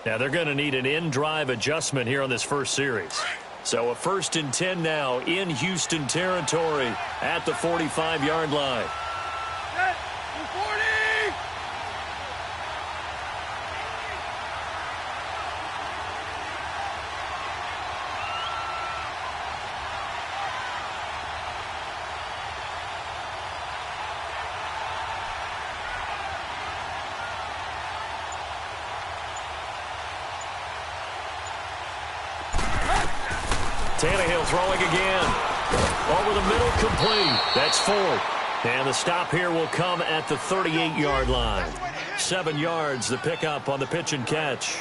Now they're going to need an in-drive adjustment here on this first series. So a 1st and 10 now in Houston territory at the 45-yard line. Tannehill throwing again. Over the middle, complete. That's 4. And the stop here will come at the 38-yard line. 7 yards, the pickup on the pitch and catch.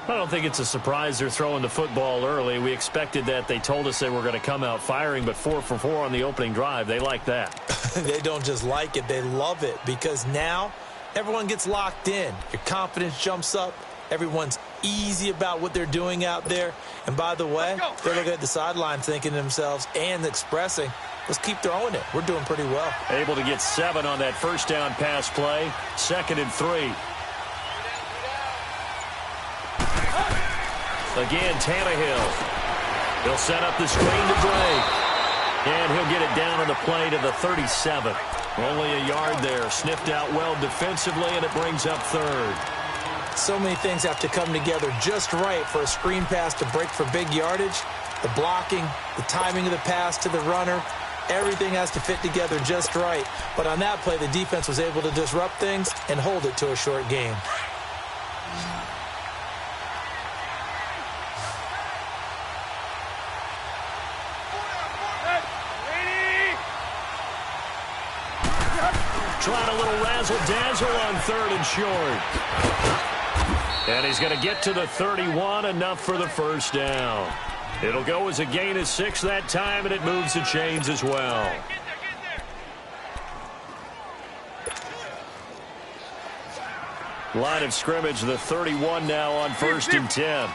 I don't think it's a surprise they're throwing the football early. We expected that. They told us they were going to come out firing, but 4 for 4 on the opening drive. They like that. They don't just like it, they love it, because now everyone gets locked in. Your confidence jumps up. Everyone's easy about what they're doing out there. And by the way, they're looking at the sideline thinking to themselves and expressing, let's keep throwing it. We're doing pretty well. Able to get 7 on that first down pass play. 2nd and 3. Again, Tannehill. He'll set up the screen to Drake. And he'll get it down on the play to the 37. Only a yard there. Sniffed out well defensively, and it brings up 3rd. So many things have to come together just right for a screen pass to break for big yardage. The blocking, the timing of the pass to the runner, everything has to fit together just right. But on that play, the defense was able to disrupt things and hold it to a short game. Trying a little razzle-dazzle on 3rd and short. And he's going to get to the 31, enough for the first down. It'll go as a gain of 6 that time, and it moves the chains as well. Line of scrimmage, the 31 now on 1st and 10.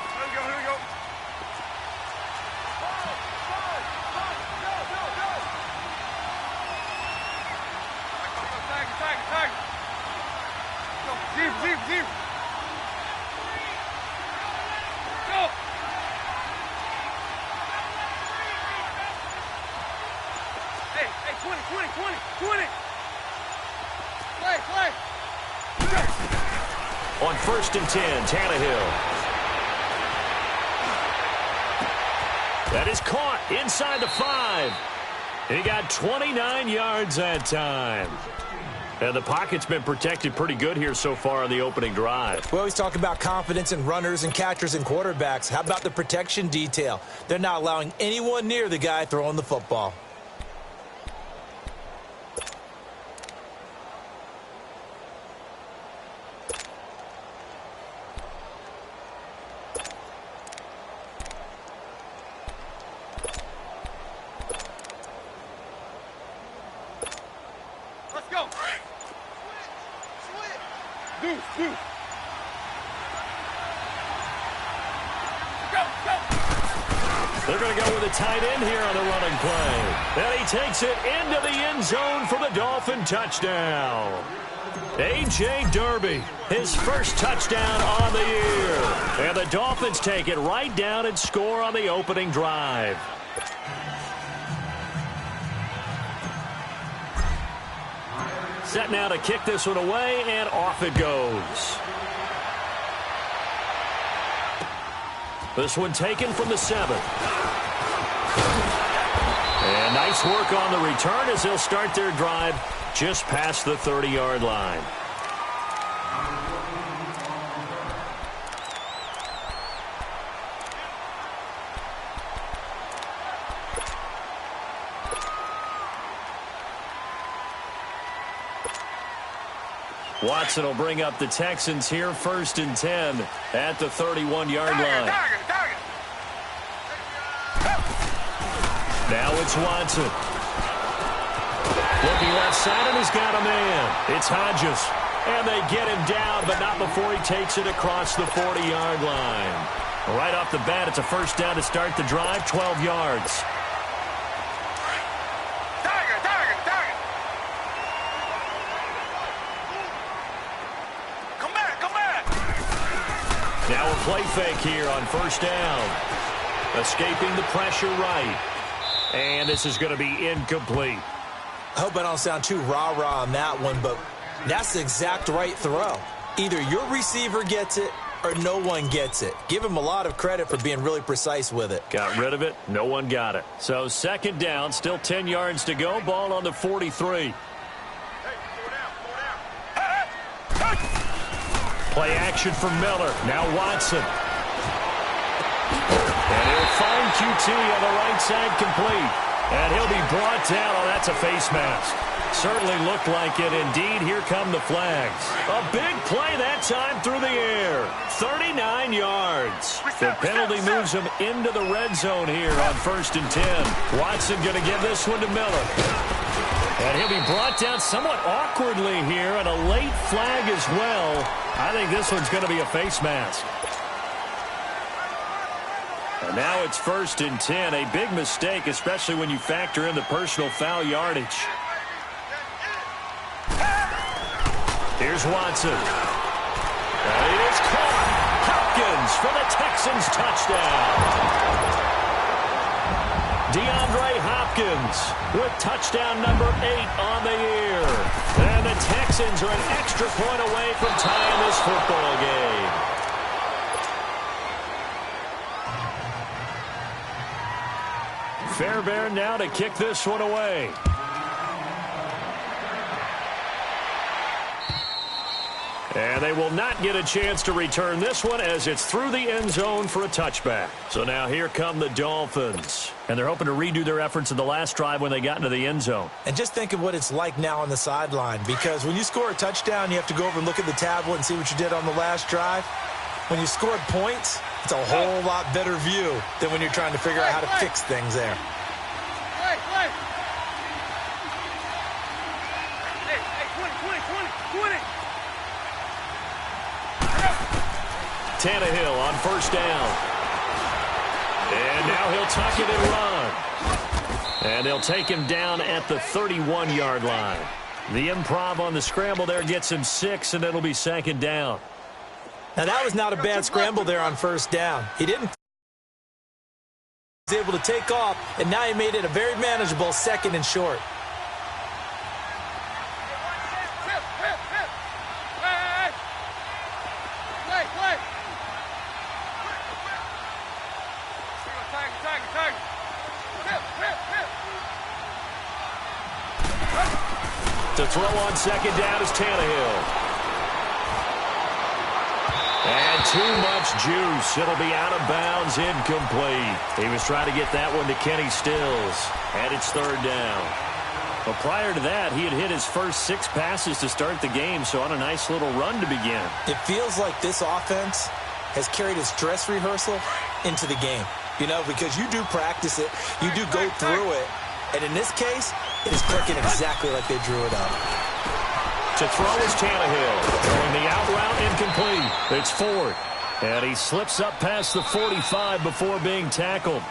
On 1st and 10, Tannehill. That is caught inside the 5. He got 29 yards that time. And the pocket's been protected pretty good here so far on the opening drive. We always talk about confidence in runners and catchers and quarterbacks. How about the protection detail? They're not allowing anyone near the guy throwing the football. They're going to go with a tight end here on the running play. And he takes it into the end zone for the Dolphin touchdown. A.J. Derby, his first touchdown on the year. And the Dolphins take it right down and score on the opening drive. Set now to kick this one away, and off it goes. This one taken from the 7. And nice work on the return as they'll start their drive just past the 30-yard line. Watson will bring up the Texans here, 1st and 10 at the 31-yard line. Now it's Watson. Looking left side, and he's got a man. It's Hodges. And they get him down, but not before he takes it across the 40-yard line. Right off the bat, it's a first down to start the drive, 12 yards. Now a play fake here on first down. Escaping the pressure right. And this is going to be incomplete. I hope I don't sound too rah-rah on that one, but that's the exact right throw. Either your receiver gets it or no one gets it. Give him a lot of credit for being really precise with it. Got rid of it. No one got it. So second down, still 10 yards to go. Ball on the 43. Play action for Miller. Now Watson. And he'll find QT on the right side complete. And he'll be brought down. Oh, that's a face mask. Certainly looked like it. Indeed, here come the flags. A big play that time through the air. 39 yards. The penalty moves him into the red zone here on 1st and 10. Watson going to give this one to Miller. And he'll be brought down somewhat awkwardly here, and a late flag as well. I think this one's going to be a face mask. And now it's 1st and 10. A big mistake, especially when you factor in the personal foul yardage. Here's Watson. And it is caught. Hopkins for the Texans touchdown. DeAndre Hopkins with touchdown number 8 on the year. And the Texans are an extra point away from tying this football game. Fairbairn now to kick this one away. And they will not get a chance to return this one as it's through the end zone for a touchback. So now here come the Dolphins. And they're hoping to redo their efforts in the last drive when they got into the end zone. And just think of what it's like now on the sideline, because when you score a touchdown, you have to go over and look at the tablet and see what you did on the last drive. When you scored points, it's a whole lot better view than when you're trying to figure out how to fix things there. Tannehill on first down. And now he'll tuck it and run. And they'll take him down at the 31-yard line. The improv on the scramble there gets him 6, and it'll be second down. Now, that was not a bad scramble there on first down. He was able to take off, and now he made it a very manageable 2nd and short. To throw on second down is Tannehill. And too much juice. It'll be out of bounds, incomplete. He was trying to get that one to Kenny Stills. And it's third down. But prior to that, he had hit his first 6 passes to start the game, so on a nice little run to begin. It feels like this offense has carried its dress rehearsal into the game. You know, because you do practice it, you do go through it, and in this case, it is clicking exactly like they drew it up. To throw is Tannehill. Throwing the out route incomplete. It's Ford. And he slips up past the 45 before being tackled.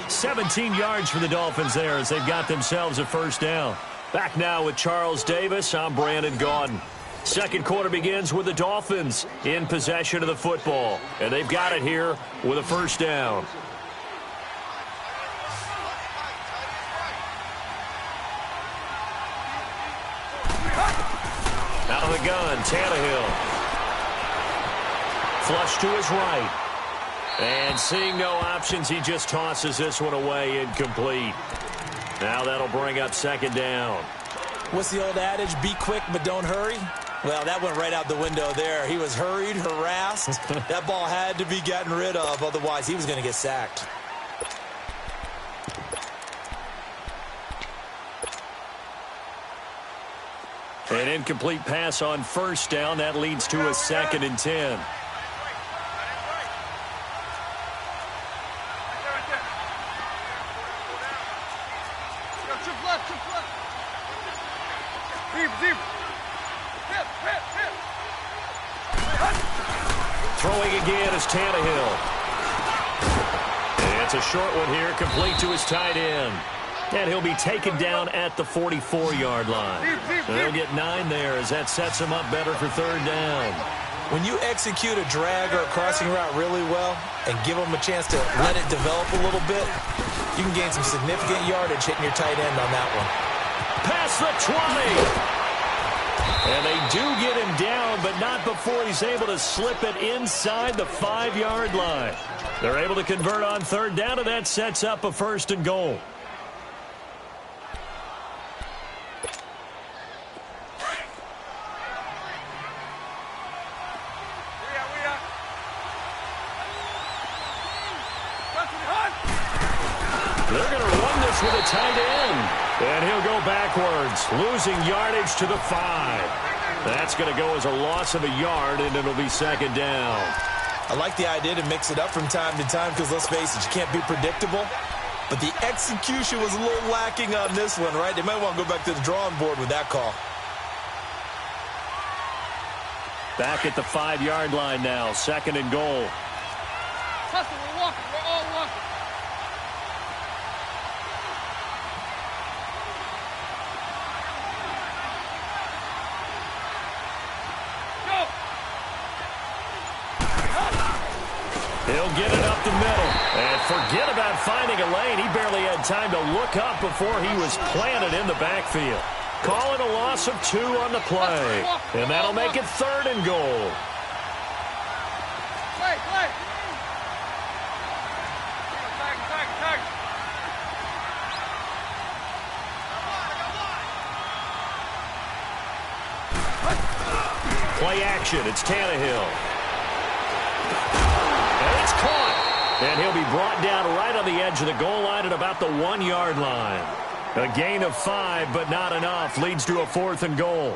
17 yards for the Dolphins there as they've got themselves a first down. Back now with Charles Davis. I'm Brandon Gaudin. Second quarter begins with the Dolphins in possession of the football. And they've got it here with a first down. Out of the gun, Tannehill. Flush to his right. And seeing no options, he just tosses this one away, incomplete. Now that'll bring up second down. What's the old adage? Be quick, but don't hurry? Well, that went right out the window there. He was hurried, harassed. That ball had to be gotten rid of, otherwise he was going to get sacked. An incomplete pass on first down. That leads to a 2nd and 10. Throwing again is Tannehill. And it's a short one here, complete to his tight end. And he'll be taken down at the 44-yard line. So they'll get 9 there as that sets him up better for third down. When you execute a drag or a crossing route really well and give them a chance to let it develop a little bit, you can gain some significant yardage hitting your tight end on that one. Past the 20. And they do get him down, but not before he's able to slip it inside the 5-yard line. They're able to convert on third down, and that sets up a 1st and goal. They're going to run this with a tight end. And he'll go backwards, losing yardage to the 5. That's going to go as a loss of a yard, and it'll be 2nd down. I like the idea to mix it up from time to time because, let's face it, you can't be predictable. But the execution was a little lacking on this one, right? They might want to go back to the drawing board with that call. Back at the 5-yard line now, 2nd and goal. Hustle, we're walking. We're all walking. He'll get it up the middle. And forget about finding a lane. He barely had time to look up before he was planted in the backfield. Call it a loss of 2 on the play. And that'll make it 3rd and goal. Play. Tag. Play action. It's Tannehill. And it's caught. And he'll be brought down right on the edge of the goal line at about the 1-yard line. A gain of 5, but not enough. Leads to a 4th and goal.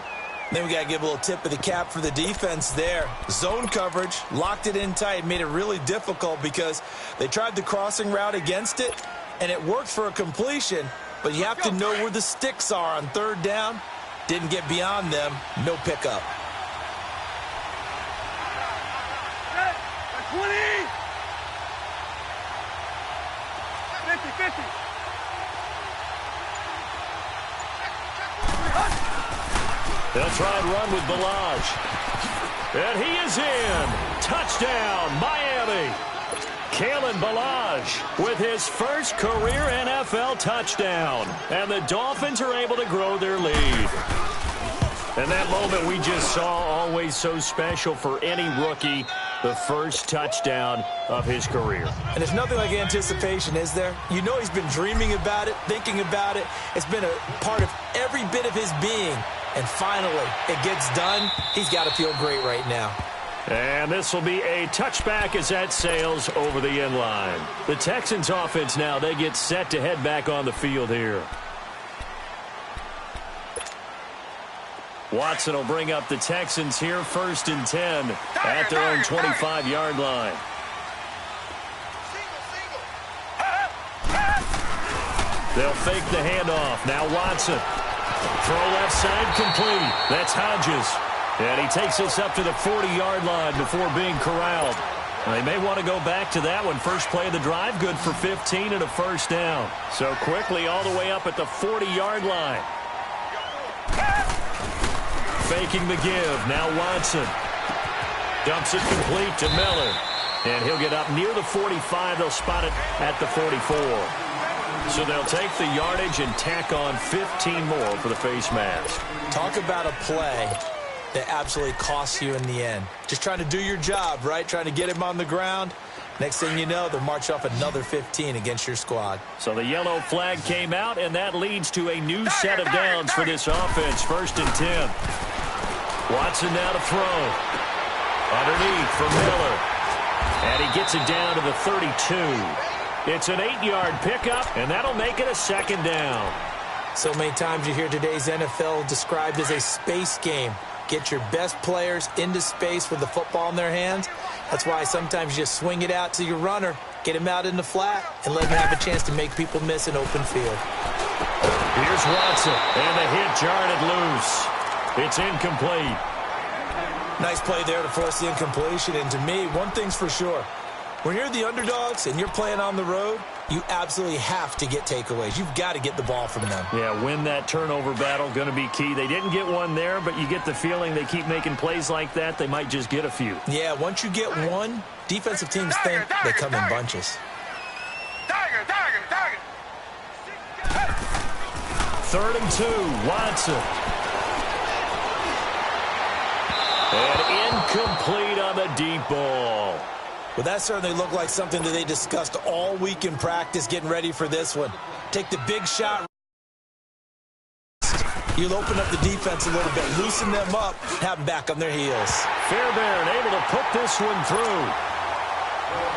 Then we got to give a little tip of the cap for the defense there. Zone coverage, locked it in tight, made it really difficult because they tried the crossing route against it, and it worked for a completion, but you have to know where the sticks are on 3rd down. Didn't get beyond them, no pickup. 20. 50. They'll try and run with Balaj. And he is in. Touchdown, Miami. Kalen Balaj with his first career NFL touchdown. And the Dolphins are able to grow their lead. And that moment we just saw, always so special for any rookie, the first touchdown of his career. And there's nothing like anticipation, is there? You know he's been dreaming about it, thinking about it. It's been a part of every bit of his being. And finally, it gets done. He's got to feel great right now. And this will be a touchback as that sails over the end line. The Texans offense now, they get set to head back on the field here. Watson will bring up the Texans here, 1st and 10 at their own 25-yard line. They'll fake the handoff. Now Watson. Throw left side complete. That's Hodges. And he takes us up to the 40-yard line before being corralled. They may want to go back to that one. First play of the drive, good for 15 and a 1st down. So quickly all the way up at the 40-yard line. Faking the give. Now Watson. Dumps it complete to Miller. And he'll get up near the 45. They'll spot it at the 44. So they'll take the yardage and tack on 15 more for the face mask. Talk about a play that absolutely costs you in the end. Just trying to do your job, right? Trying to get him on the ground. Next thing you know, they'll march off another 15 against your squad. So the yellow flag came out, and that leads to a new set of downs for this offense. 1st and 10. Watson now to throw. Underneath for Miller. And he gets it down to the 32. It's an 8-yard pickup, and that'll make it a 2nd down. So many times you hear today's NFL described as a space game. Get your best players into space with the football in their hands. That's why sometimes you just swing it out to your runner, get him out in the flat, and let him have a chance to make people miss an open field. Here's Watson, and the hit jarred it loose. It's incomplete. Nice play there to force the incompletion, and to me, one thing's for sure. When you're the underdogs and you're playing on the road, you absolutely have to get takeaways. You've got to get the ball from them. Yeah, win that turnover battle, going to be key. They didn't get one there, but you get the feeling they keep making plays like that, they might just get a few. Yeah, once you get one, defensive teams think they come in bunches. 3rd and 2, Watson. And incomplete on the deep ball. Well, that certainly looked like something that they discussed all week in practice getting ready for this one. Take the big shot. You'll open up the defense a little bit, loosen them up, have them back on their heels. Fairbairn able to put this one through.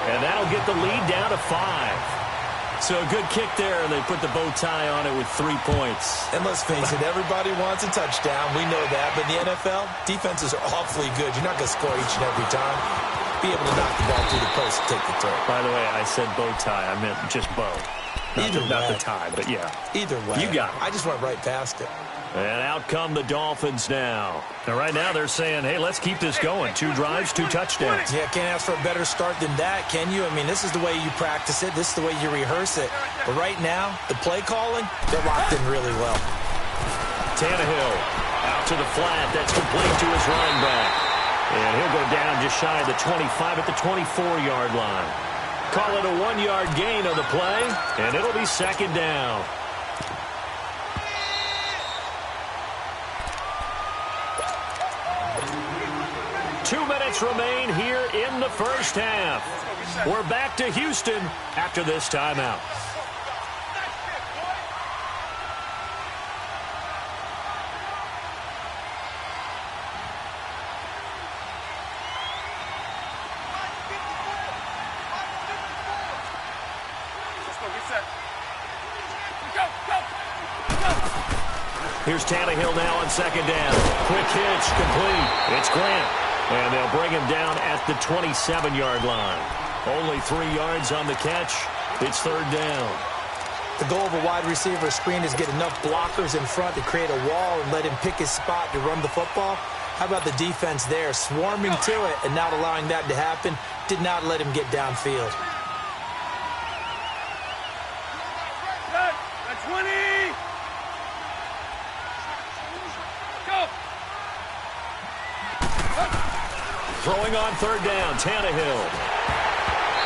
And that'll get the lead down to 5. So a good kick there, and they put the bow tie on it with 3 points. And let's face it, everybody wants a touchdown. We know that. But in the NFL, defenses are awfully good. You're not going to score each and every time. Be able to knock the ball through the post and take the throw. By the way, I said bow tie. I meant just bow. Not the tie, but yeah. Either way. You got it. I just went right past it. And out come the Dolphins now. And right now they're saying, hey, let's keep this going. 2 drives, 2 touchdowns. Yeah, can't ask for a better start than that, can you? I mean, this is the way you practice it. This is the way you rehearse it. But right now, the play calling, they're locked in really well. Tannehill out to the flat. That's complete to his running back. And he'll go down just shy of the 25 at the 24-yard line. Call it a 1-yard gain on the play, and it'll be 2nd down. Two minutes remain here in the first half. We're back to Houston after this timeout. Here's Tannehill now on 2nd down. Quick hitch, complete. It's Grant. And they'll bring him down at the 27-yard line. Only 3 yards on the catch. It's 3rd down. The goal of a wide receiver screen is get enough blockers in front to create a wall and let him pick his spot to run the football. How about the defense there, swarming to it and not allowing that to happen? Did not let him get downfield. That's 20. Go. Throwing on 3rd down, Tannehill.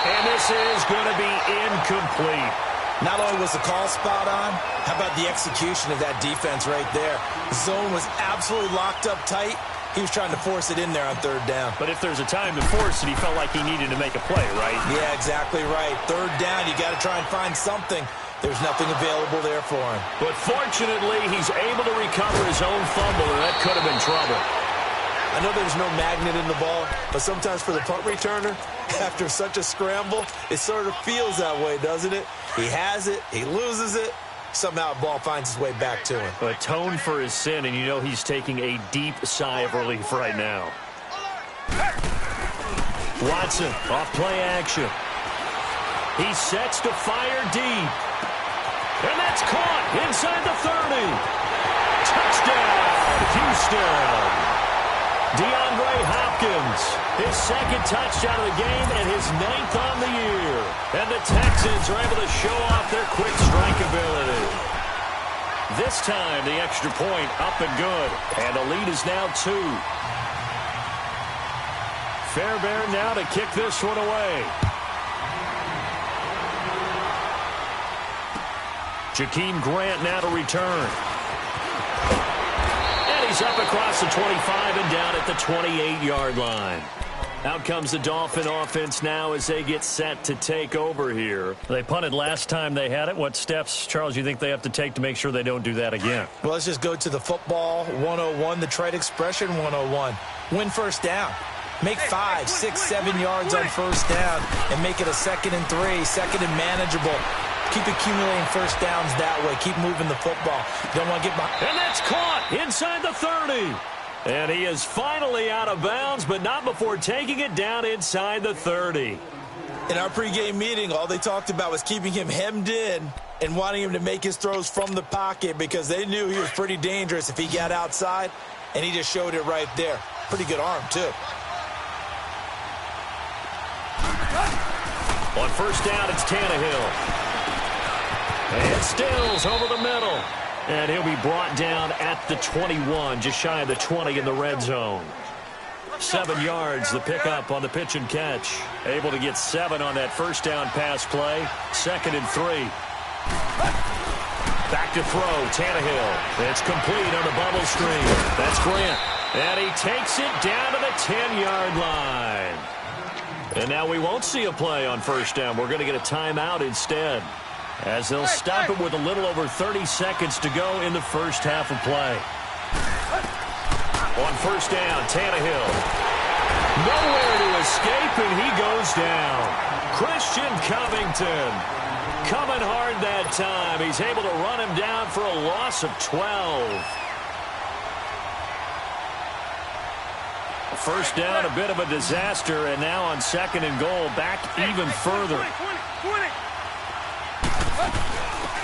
And this is going to be incomplete. Not only was the call spot on, how about the execution of that defense right there? The zone was absolutely locked up tight. He was trying to force it in there on 3rd down. But if there's a time to force it, he felt like he needed to make a play, right? Yeah, exactly right. 3rd down, you got to try and find something. There's nothing available there for him. But fortunately, he's able to recover his own fumble, and that could have been trouble. I know there's no magnet in the ball, but sometimes for the punt returner, after such a scramble, it sort of feels that way, doesn't it? He has it, he loses it, somehow the ball finds its way back to him. Atone for his sin, and you know he's taking a deep sigh of relief right now. Watson, off play action. He sets to fire deep. And that's caught inside the 30. Touchdown, Houston. DeAndre Hopkins, his 2nd touchdown of the game and his 9th on the year. And the Texans are able to show off their quick strike ability. This time, the extra point up and good. And the lead is now 2. Fairbairn now to kick this one away. Jakeem Grant now to return. He's up across the 25 and down at the 28-yard line. Out comes the Dolphin offense now as they get set to take over here. They punted last time they had it. What steps, Charles, you think they have to take to make sure they don't do that again? Well, let's just go to the football 101, the trade expression 101. Win 1st down. Make 5, 6, 7 yards on 1st down and make it a 2nd and 3, 2nd and manageable. Keep accumulating 1st downs that way. Keep moving the football. You don't want to get behind. And that's caught inside the 30. And he is finally out of bounds, but not before taking it down inside the 30. In our pregame meeting, all they talked about was keeping him hemmed in and wanting him to make his throws from the pocket because they knew he was pretty dangerous if he got outside, and he just showed it right there. Pretty good arm, too. On first down, it's Tannehill. And Stills over the middle. And he'll be brought down at the 21, just shy of the 20 in the red zone. 7 yards, the pickup on the pitch and catch. Able to get 7 on that first down pass play. 2nd and 3. Back to throw, Tannehill. It's complete on the bubble screen. That's Grant. And he takes it down to the 10-yard line. And now we won't see a play on first down. We're going to get a timeout instead, as they'll stop it with a little over 30 seconds to go in the first half of play. On first down, Tannehill. Nowhere to escape, and he goes down. Christian Covington coming hard that time. He's able to run him down for a loss of 12. First down, a bit of a disaster, and now on 2nd and goal, back even further.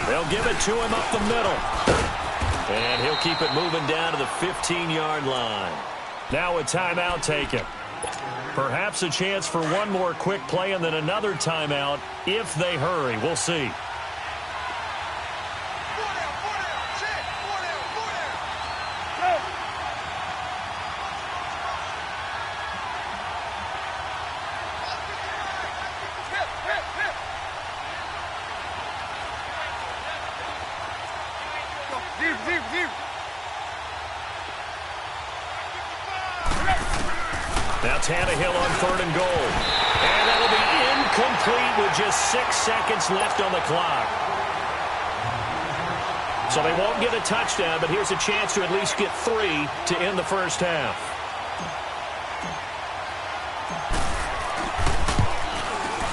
They'll give it to him up the middle. And he'll keep it moving down to the 15-yard line. Now a timeout taken. Perhaps a chance for one more quick play and then another timeout if they hurry. We'll see. Now Tannehill on 3rd and goal. And that'll be incomplete with just 6 seconds left on the clock. So they won't get a touchdown, but here's a chance to at least get 3 to end the first half.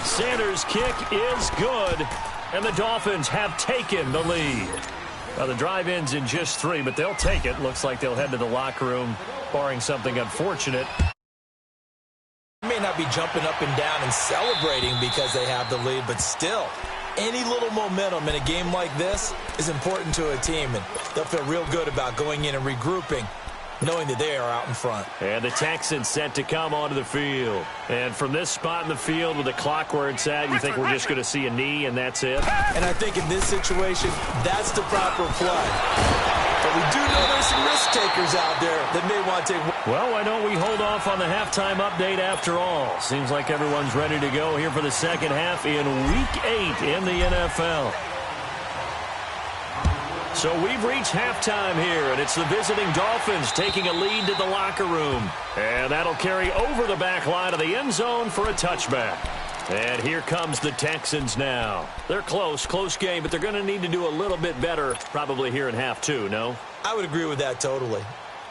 Sanders' kick is good, and the Dolphins have taken the lead. Now, the drive ends in just 3, but they'll take it. Looks like they'll head to the locker room, barring something unfortunate. They may not be jumping up and down and celebrating because they have the lead, but still, any little momentum in a game like this is important to a team, and they'll feel real good about going in and regrouping, knowing that they are out in front. And the Texans set to come onto the field. And from this spot in the field with the clock where it's at, you think we're just going to see a knee and that's it? And I think in this situation, that's the proper play. But we do know there's some risk takers out there that may want to take... Well, why don't we hold off on the halftime update after all? Seems like everyone's ready to go here for the second half in Week 8 in the NFL. So we've reached halftime here, and it's the visiting Dolphins taking a lead to the locker room. And that'll carry over the back line of the end zone for a touchback. And here comes the Texans now. They're close game, but they're going to need to do a little bit better probably here in half 2, no? I would agree with that totally.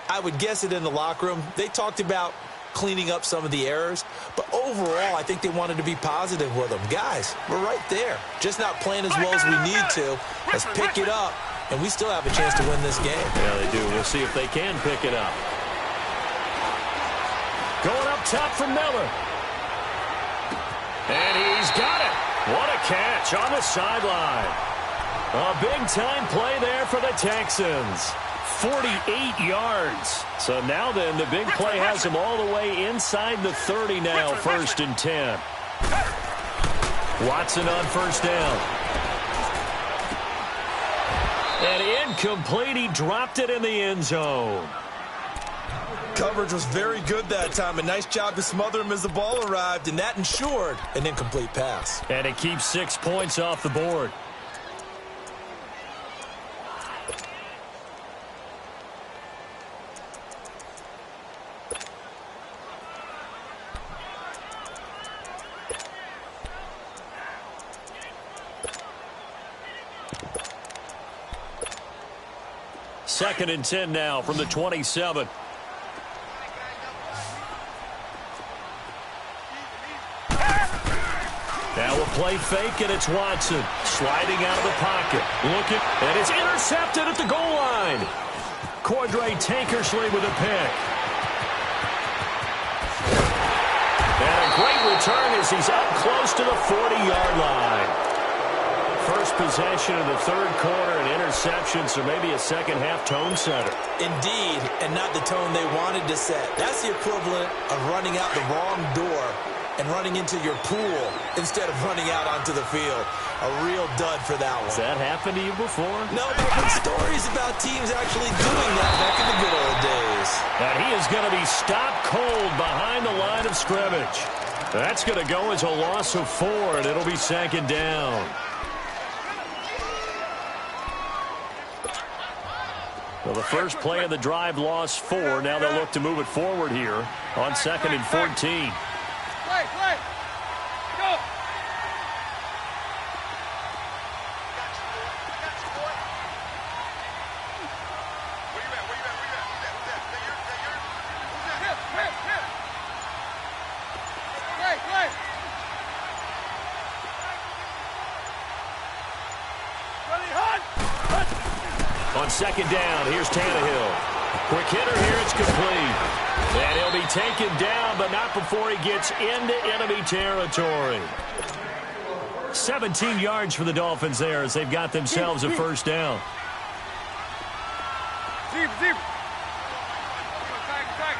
I would guess it in the locker room. They talked about cleaning up some of the errors, but overall, I think they wanted to be positive with them. Guys, we're right there. Just not playing as well as we need to. Let's pick it up, and we still have a chance to win this game. Yeah, they do. We'll see if they can pick it up. Going up top for Miller. And he's got it. What a catch on the sideline. A big-time play there for the Texans. 48 yards. So now then, the big play has him all the way inside the 30 now, 1st and 10. Watson on first down. And incomplete. He dropped it in the end zone. Coverage was very good that time. A nice job to smother him as the ball arrived, and that ensured an incomplete pass. And it keeps 6 points off the board. Second and 10 now from the 27. Now a play fake, and it's Watson sliding out of the pocket. Looking, and it's intercepted at the goal line. Cordray Tankersley with a pick. And a great return as he's up close to the 40-yard line. First possession of the third quarter, an interception, so maybe a second-half tone setter. Indeed, and not the tone they wanted to set. That's the equivalent of running out the wrong door and running into your pool instead of running out onto the field. A real dud for that one. Has that happened to you before? No, but I've heard stories about teams actually doing that back in the good old days. And he is going to be stopped cold behind the line of scrimmage. That's going to go as a loss of 4, and it'll be 2nd down. Well, the first play of the drive lost 4. Now they'll look to move it forward here on 2nd and 14. Play. Go. On 2nd down, here's Tannehill. Quick hitter here, it's complete. And he'll be taken down, but not before he gets into enemy territory. 17 yards for the Dolphins there as they've got themselves a first down. Deep.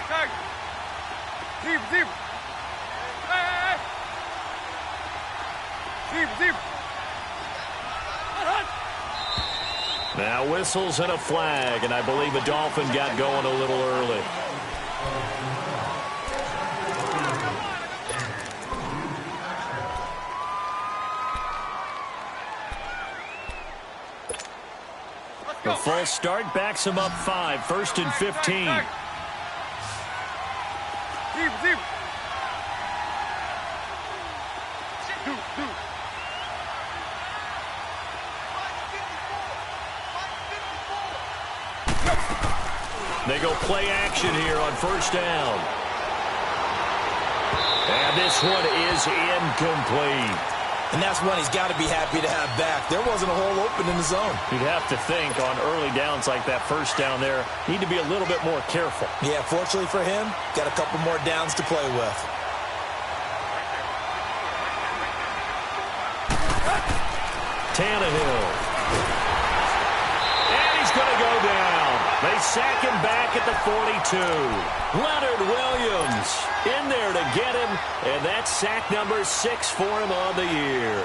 Tag. Deep. Hey. Deep. Now whistles and a flag, and I believe a Dolphin got going a little early. The false start backs him up 5, 1st and 15. Deep. They go play action here on 1st down. And this one is incomplete. And that's one he's got to be happy to have back. There wasn't a hole open in the zone. You'd have to think on early downs like that 1st down there, need to be a little bit more careful. Yeah, fortunately for him, got a couple more downs to play with. Tannehill. And he's going to go down. They sack him back at the 42. Leonard Williams in there to get him, and that's sack number 6 for him on the year.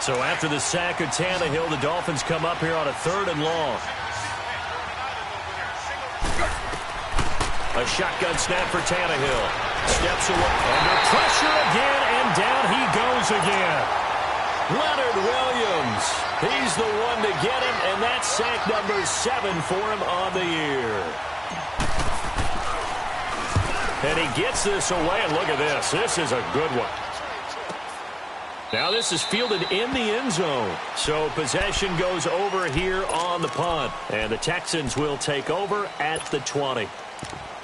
So after the sack of Tannehill, the Dolphins come up here on a 3rd and long. A shotgun snap for Tannehill. Steps away. Under pressure again, and down he goes again. Leonard Williams. He's the one to get him, and that's sack number 7 for him on the year. And he gets this away, and look at this. This is a good one. Now this is fielded in the end zone. So possession goes over here on the punt. And the Texans will take over at the 20.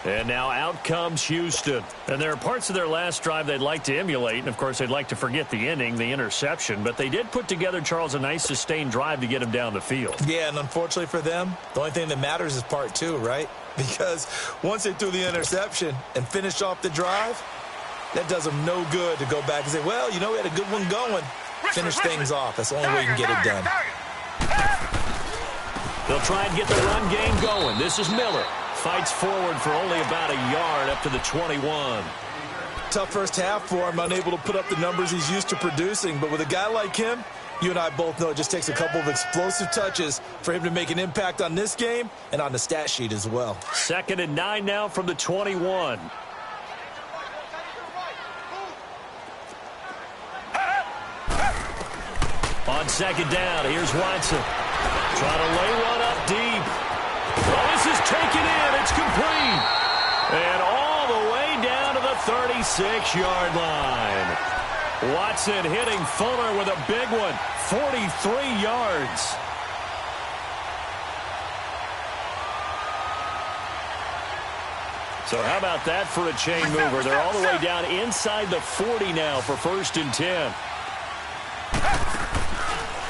And now out comes Houston. And there are parts of their last drive they'd like to emulate. And, of course, they'd like to forget the inning, the interception. But they did put together, Charles, a nice sustained drive to get him down the field. Yeah, and unfortunately for them, the only thing that matters is part 2, right? Because once they threw the interception and finished off the drive, that does them no good to go back and say, well, you know, we had a good one going. Finish things off. That's the only way you can get it done. They'll try and get the run game going. This is Miller. Fights forward for only about a yard up to the 21. Tough first half for him, unable to put up the numbers he's used to producing. But with a guy like him, you and I both know it just takes a couple of explosive touches for him to make an impact on this game and on the stat sheet as well. 2nd and 9 now from the 21. On 2nd down, here's Watson. Trying to lay one up deep. Oh, this is taken in. It's complete. And all the way down to the 36-yard line. Watson hitting Fuller with a big one. 43 yards. So how about that for a chain mover? They're all the way down inside the 40 now for 1st and 10.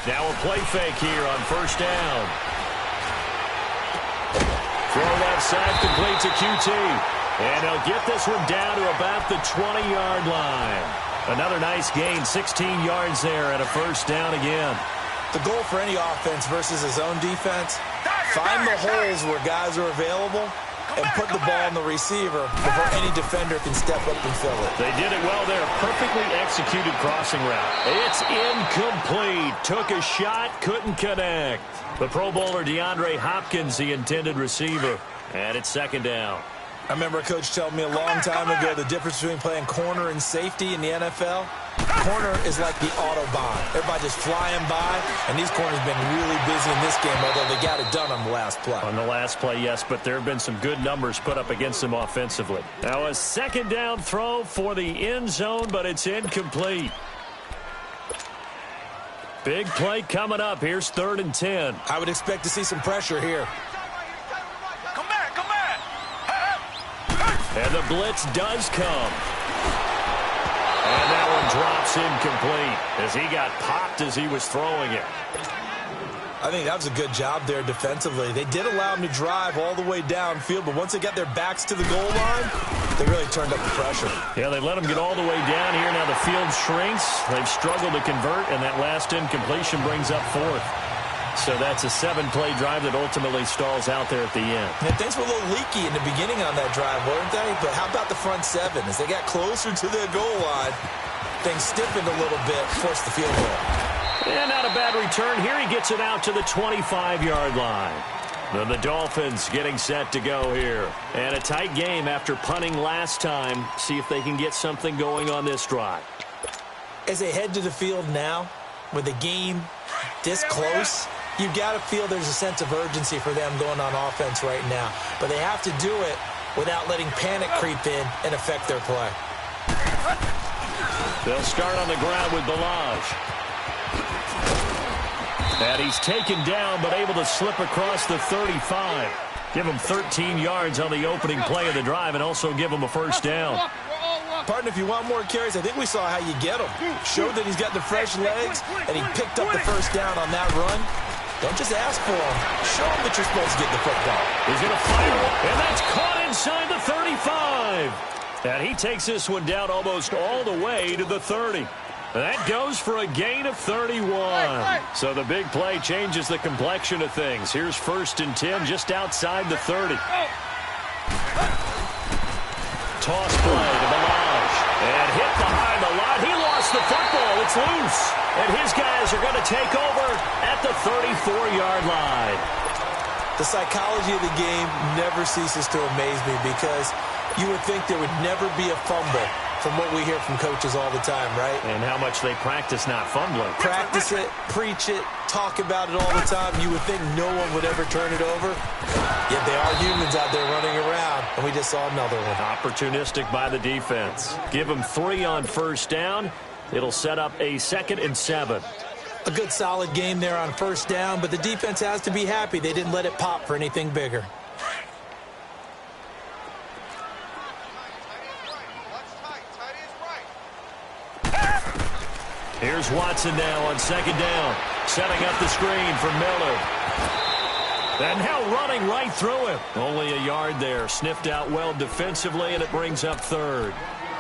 Now a play fake here on 1st down. Throw left side, complete to QT. And he'll get this one down to about the 20-yard line. Another nice gain, 16 yards there and a 1st down again. The goal for any offense versus his own defense, find the holes where guys are available and put the ball on the receiver before any defender can step up and fill it. They did it well there. Perfectly executed crossing route. It's incomplete. Took a shot, couldn't connect. The Pro Bowler DeAndre Hopkins, the intended receiver. And it's second down. I remember a coach telling me a long time ago the difference between playing corner and safety in the NFL. Corner is like the Autobahn. Everybody just flying by, and these corners have been really busy in this game, although they got it done on the last play. On the last play, yes, but there have been some good numbers put up against them offensively. Now a second down throw for the end zone, but it's incomplete. Big play coming up. Here's 3rd and 10. I would expect to see some pressure here. And the blitz does come. And that one drops incomplete as he got popped as he was throwing it. I think that was a good job there defensively. They did allow him to drive all the way downfield, but once they got their backs to the goal line, they really turned up the pressure. Yeah, they let him get all the way down here. Now the field shrinks. They've struggled to convert, and that last incompletion brings up 4th. So that's a 7-play drive that ultimately stalls out there at the end. And things were a little leaky in the beginning on that drive, weren't they? But how about the front 7? As they got closer to their goal line, things stiffened a little bit, forced the field goal. And not a bad return. Here he gets it out to the 25-yard line. Then the Dolphins getting set to go here. And a tight game after punting last time. See if they can get something going on this drive. As they head to the field now, with the game this close, you've got to feel there's a sense of urgency for them going on offense right now. But they have to do it without letting panic creep in and affect their play. They'll start on the ground with Balaj. And he's taken down but able to slip across the 35. Give him 13 yards on the opening play of the drive and also give him a first down. Partner, if you want more carries, I think we saw how you get them. Showed that he's got the fresh legs, and he picked up the first down on that run. Don't just ask for them. Show them that you're supposed to get the football. He's going to fire, and that's caught inside the 35. And he takes this one down almost all the way to the 30. That goes for a gain of 31. So the big play changes the complexion of things. Here's 1st and 10 just outside the 30. Toss play to Balaj. And hit behind the line. He lost the football. It's loose. And his guys are going to take over at the 34-yard line. The psychology of the game never ceases to amaze me because you would think there would never be a fumble from what we hear from coaches all the time, right? And how much they practice not fumbling. Practice it, preach it, talk about it all the time. You would think no one would ever turn it over. Yet they are humans out there running around, and we just saw another one. Opportunistic by the defense. Give them 3 on first down. It'll set up a 2nd and 7. A good solid game there on first down, but the defense has to be happy they didn't let it pop for anything bigger. Here's Watson now on 2nd down. Setting up the screen for Miller. And now running right through him. Only a yard there. Sniffed out well defensively, and it brings up 3rd.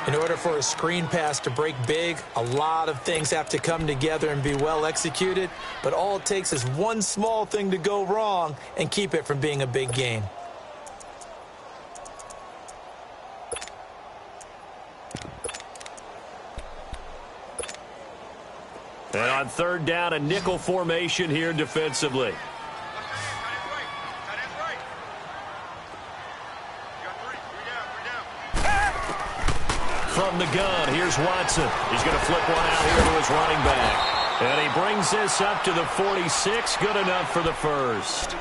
In order for a screen pass to break big, a lot of things have to come together and be well executed. But all it takes is one small thing to go wrong and keep it from being a big gain. And on 3rd down, a nickel formation here defensively. From the gun, here's Watson. He's going to flip one out here to his running back. And he brings this up to the 46. Good enough for the first.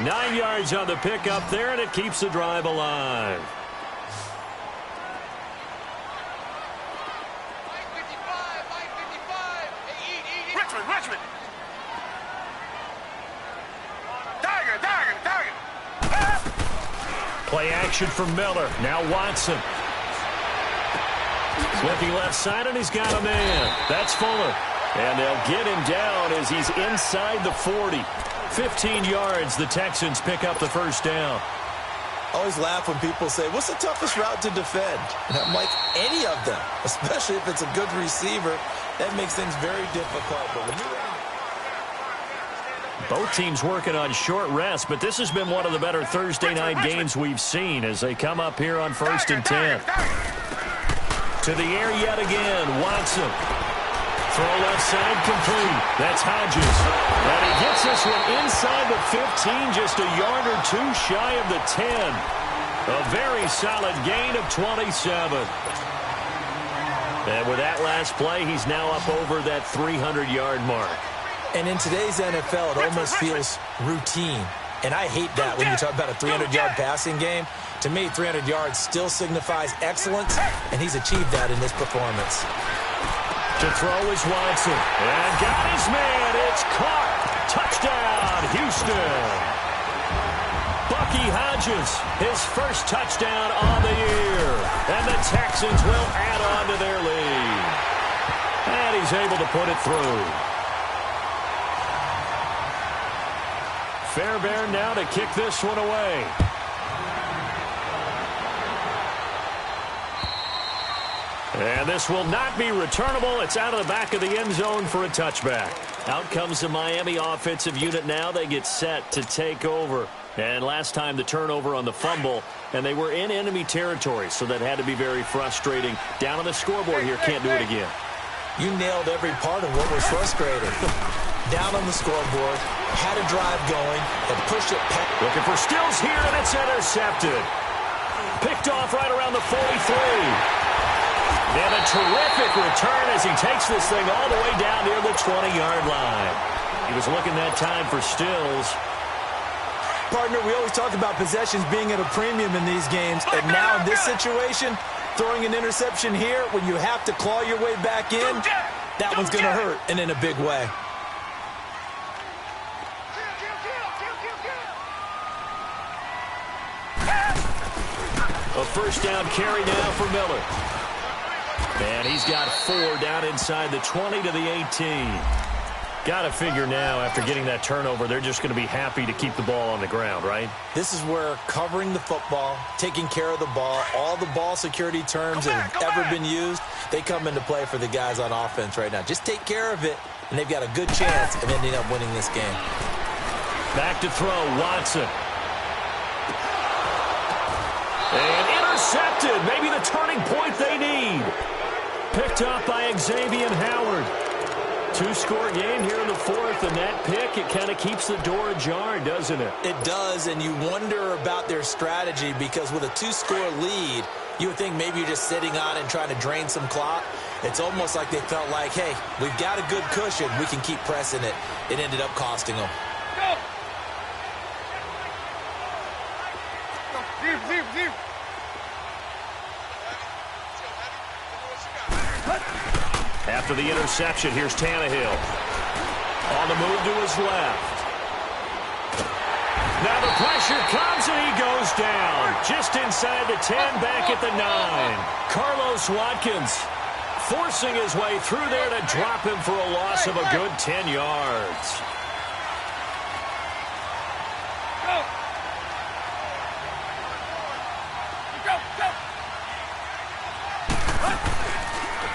9 yards on the pickup there, and it keeps the drive alive. Richmond. Play action for Miller. Now Watson. Looking left side, and he's got a man. That's Fuller. And they'll get him down as he's inside the 40. 15 yards, the Texans pick up the first down. I always laugh when people say, what's the toughest route to defend? And I'm like, any of them, especially if it's a good receiver. That makes things very difficult. But when you're Both teams working on short rest, but this has been one of the better Thursday night games we've seen as they come up here on 1st and 10. To the air yet again, Watson. Throw left side complete. That's Hodges. And he gets this one inside the 15, just a yard or two shy of the 10. A very solid gain of 27. And with that last play, he's now up over that 300-yard mark. And in today's NFL, it almost feels routine. And I hate that when you talk about a 300-yard passing game. To me, 300 yards still signifies excellence, and he's achieved that in this performance. To throw is Watson. And got his man. It's caught. Touchdown, Houston. Bucky Hodges, his first touchdown on the year. And the Texans will add on to their lead. And he's able to put it through. Fairbairn now to kick this one away. And this will not be returnable. It's out of the back of the end zone for a touchback. Out comes the Miami offensive unit now. They get set to take over. And last time the turnover on the fumble, and they were in enemy territory, so that had to be very frustrating. Down on the scoreboard here, can't do it again. You nailed every part of what was frustrating. Down on the scoreboard, had a drive going, and pushed it past. Looking for Stills here, and it's intercepted. Picked off right around the 43. And a terrific return as he takes this thing all the way down near the 20-yard line. He was looking that time for Stills. Partner, we always talk about possessions being at a premium in these games, and now in this situation, throwing an interception here when you have to claw your way back in, that one's going to hurt, and in a big way. A first down carry now for Miller. And he's got 4 down inside the 20 to the 18. Got to figure now, after getting that turnover, they're just going to be happy to keep the ball on the ground, right? This is where covering the football, taking care of the ball, all the ball security terms that have ever been used, they come into play for the guys on offense right now. Just take care of it, and they've got a good chance of ending up winning this game. Back to throw, Watson. And intercepted. Maybe the turning point they need. Picked up by Xavier Howard. 2-score game here in the 4th, and that pick, it kind of keeps the door ajar, doesn't it? It does, and you wonder about their strategy because with a 2-score lead, you would think maybe you're just sitting on and trying to drain some clock. It's almost like they felt like, hey, we've got a good cushion. We can keep pressing it. It ended up costing them. After the interception, here's Tannehill. On the move to his left. Now the pressure comes and he goes down. Just inside the 10, back at the 9. Carlos Watkins forcing his way through there to drop him for a loss of a good 10 yards.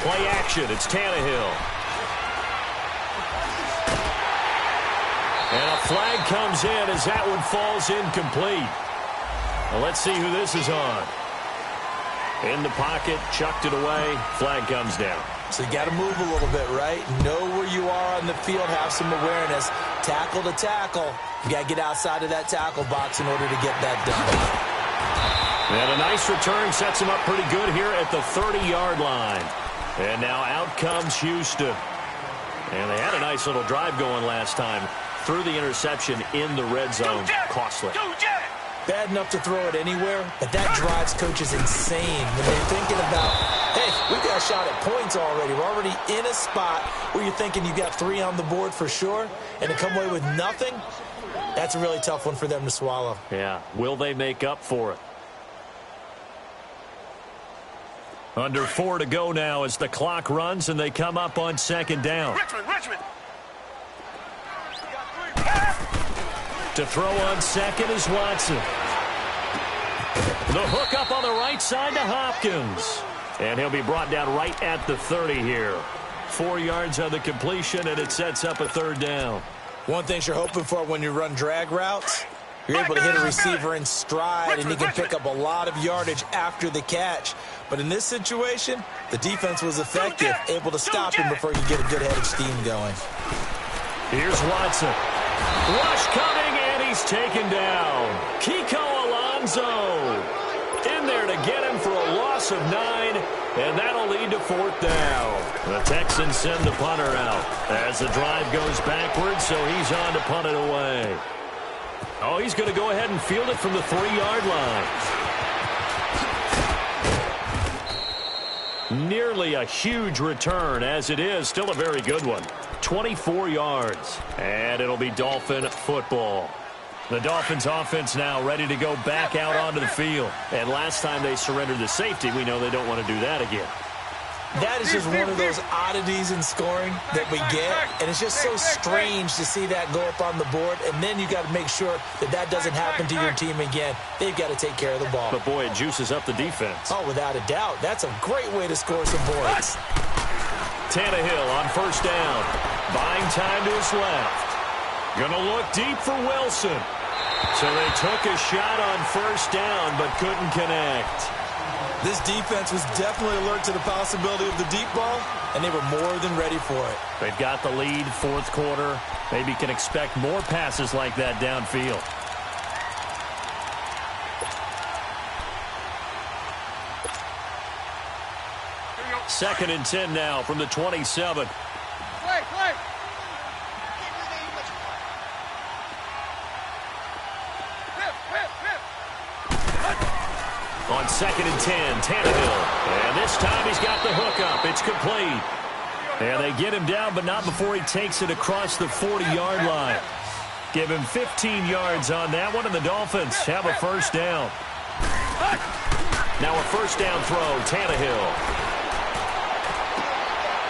Play action, it's Tannehill. And a flag comes in as that one falls incomplete. Well, let's see who this is on. In the pocket, chucked it away, flag comes down. So you got to move a little bit, right? Know where you are on the field, have some awareness. Tackle to tackle. You got to get outside of that tackle box in order to get that done. And a nice return sets him up pretty good here at the 30-yard line. And now out comes Houston. And they had a nice little drive going last time. Threw the interception in the red zone. Costly. Bad enough to throw it anywhere, but that drives coaches insane when they're thinking about, hey, we've got a shot at points already. We're already in a spot where you're thinking you got 3 on the board for sure, and to come away with nothing, that's a really tough one for them to swallow. Yeah. Will they make up for it? Under 4 to go now as the clock runs and they come up on 2nd down. Richmond. To throw on 2nd is Watson. The hook up on the right side to Hopkins. And he'll be brought down right at the 30 here. 4 yards on the completion, and it sets up a 3rd down. One thing you're hoping for when you run drag routes, you're able to hit a receiver in stride, and he can pick up a lot of yardage after the catch. But in this situation, the defense was effective, able to stop him before you get a good head of steam going. Here's Watson. Rush coming, and he's taken down. Kiko Alonso in there to get him for a loss of 9, and that'll lead to 4th down. The Texans send the punter out as the drive goes backwards, so he's on to punt it away. Oh, he's going to go ahead and field it from the 3-yard line. Nearly a huge return, as it is. Still a very good one. 24 yards, and it'll be Dolphin football. The Dolphins offense now ready to go back out onto the field. And last time they surrendered the safety, we know they don't want to do that again. That is just one of those oddities in scoring that we get, and it's just so strange to see that go up on the board, and then you got to make sure that that doesn't happen to your team again. They've got to take care of the ball. But, boy, it juices up the defense. Oh, without a doubt. That's a great way to score some points. Tannehill on 1st down. Buying time to his left. Gonna look deep for Wilson. So they took a shot on 1st down, but couldn't connect. This defense was definitely alert to the possibility of the deep ball, and they were more than ready for it. They've got the lead, 4th quarter. Maybe can expect more passes like that downfield. Second and 10 now from the 27. Play. On 2nd and 10, Tannehill. And this time he's got the hook up. It's complete. And they get him down, but not before he takes it across the 40-yard line. Give him 15 yards on that one, and the Dolphins have a 1st down. Now a 1st down throw, Tannehill.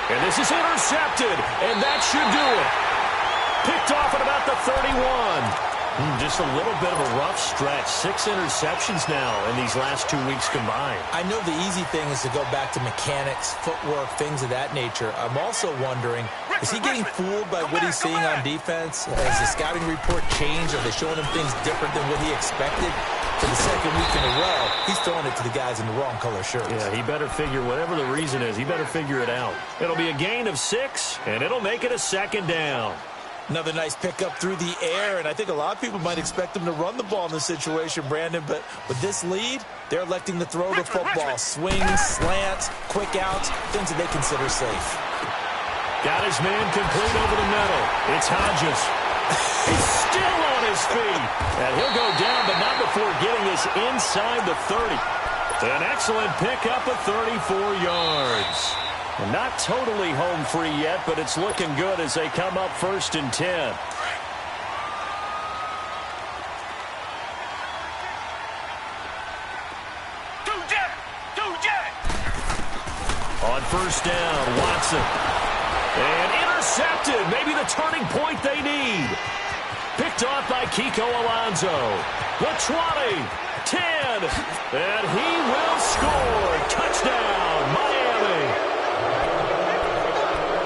And this is intercepted, and that should do it. Picked off at about the 31. Just a little bit of a rough stretch. 6 interceptions now in these last 2 weeks combined. I know the easy thing is to go back to mechanics, footwork, things of that nature. I'm also wondering, is he getting fooled by what he's seeing on defense? Has the scouting report changed? Are they showing him things different than what he expected? For the 2nd week in a row, he's throwing it to the guys in the wrong color shirts. Yeah, he better figure, whatever the reason is, he better figure it out. It'll be a gain of 6, and it'll make it a 2nd down. Another nice pickup through the air, and I think a lot of people might expect them to run the ball in this situation, Brandon, but with this lead, they're electing to throw the football. Swings, slants, quick outs, things that they consider safe. Got his man complete over the middle. It's Hodges. He's still on his feet, and he'll go down, but not before getting us inside the 30. An excellent pickup of 34 yards. Not totally home free yet, but it's looking good as they come up 1st and 10. On 1st down, Watson. And intercepted. Maybe the turning point they need. Picked off by Kiko Alonso. The 20, 10, and he will score. Touchdown, Miami.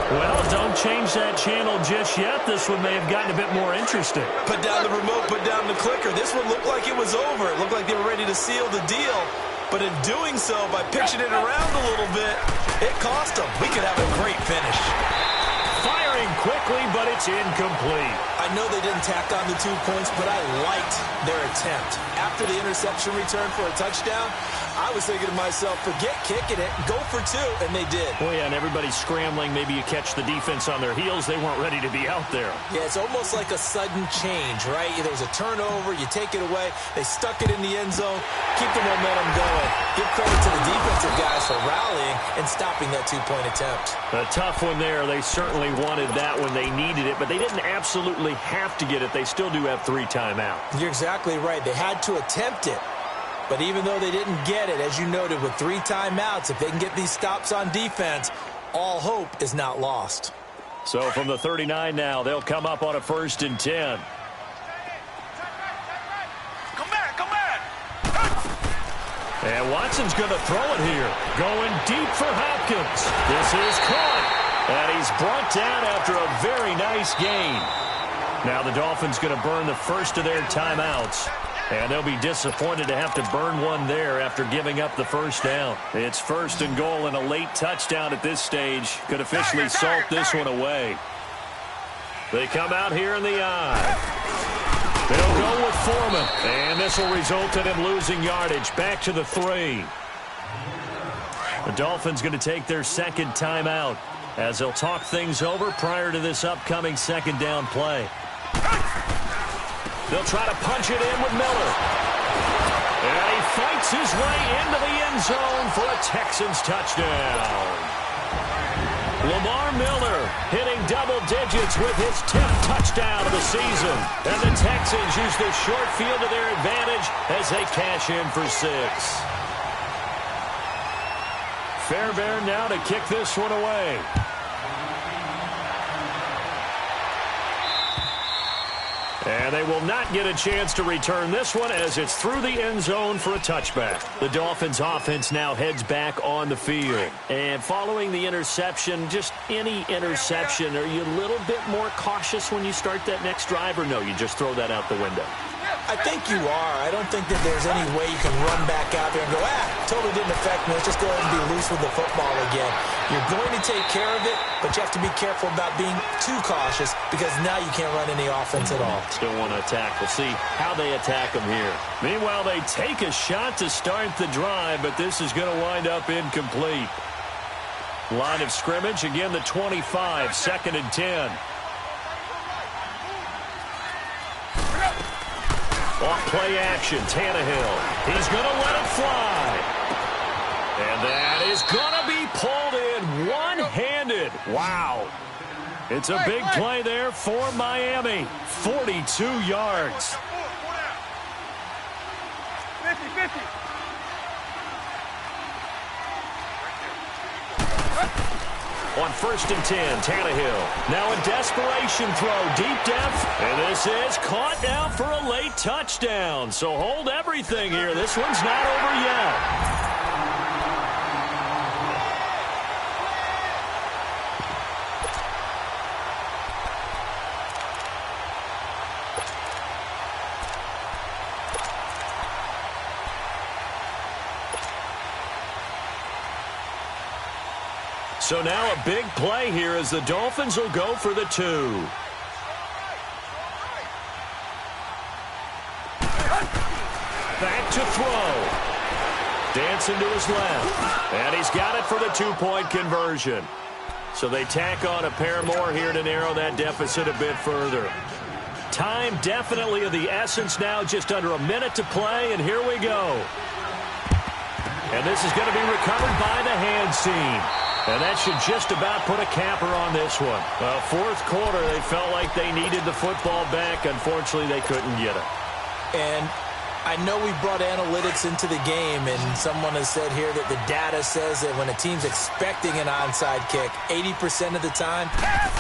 Well, don't change that channel just yet. This one may have gotten a bit more interesting. Put down the remote, put down the clicker. This one looked like it was over. It looked like they were ready to seal the deal. But in doing so, by pitching it around a little bit, it cost them. We could have a great finish. Firing quickly, but it's incomplete. I know they didn't tack on the 2 points, but I liked their attempt. After the interception return for a touchdown, I was thinking to myself, forget kicking it, go for 2, and they did. Oh, yeah, and everybody's scrambling. Maybe you catch the defense on their heels. They weren't ready to be out there. Yeah, it's almost like a sudden change, right? There was a turnover, you take it away, they stuck it in the end zone, keep the momentum going. Give credit to the defensive guys for rallying and stopping that 2-point attempt. A tough one there. They certainly wanted that when they needed it, but they didn't absolutely have to get it. They still do have 3 timeouts. You're exactly right. They had to attempt it. But even though they didn't get it, as you noted, with 3 timeouts, if they can get these stops on defense, all hope is not lost. So from the 39 now, they'll come up on a 1st and 10. Come back. And Watson's going to throw it here. Going deep for Hopkins. This is caught. And he's brought down after a very nice gain. Now the Dolphins going to burn the first of their timeouts. And they'll be disappointed to have to burn one there after giving up the first down. It's 1st and goal and a late touchdown at this stage. Could officially salt this one away. They come out here in the eye. They'll go with Foreman. And this will result in him losing yardage. Back to the 3. The Dolphins going to take their second timeout as they'll talk things over prior to this upcoming second down play. They'll try to punch it in with Miller. And he fights his way into the end zone for a Texans touchdown. Lamar Miller hitting double digits with his 10th touchdown of the season. And the Texans use the short field to their advantage as they cash in for 6. Fairbairn now to kick this one away. And they will not get a chance to return this one as it's through the end zone for a touchback. The Dolphins offense now heads back on the field. And following the interception, just any interception, are you a little bit more cautious when you start that next drive, or no, you just throw that out the window? I think you are. I don't think that there's any way you can run back out there and go, totally didn't affect me. Let's just go ahead and be loose with the football again. You're going to take care of it, but you have to be careful about being too cautious because now you can't run any offense at all. Still want to attack. We'll see how they attack them here. Meanwhile, they take a shot to start the drive, but this is going to wind up incomplete. Line of scrimmage, again the 25, 2nd and 10. Off play action, Tannehill. He's going to let it fly. And that is going to be pulled in one-handed. Wow. It's a big play there for Miami. 42 yards. 50-50. On 1st and 10, Tannehill. Now a desperation throw, deep depth. And this is caught now for a late touchdown. So hold everything here. This one's not over yet. So now a big play here as the Dolphins will go for the 2. Back to throw. Dancing to his left. And he's got it for the 2-point conversion. So they tack on a pair more here to narrow that deficit a bit further. Time definitely of the essence now, just under a minute to play, and here we go. And this is going to be recovered by the hands team. And that should just about put a capper on this one. Fourth quarter, they felt like they needed the football back. Unfortunately, they couldn't get it. And I know we brought analytics into the game, and someone has said here that the data says that when a team's expecting an onside kick, 80% of the time,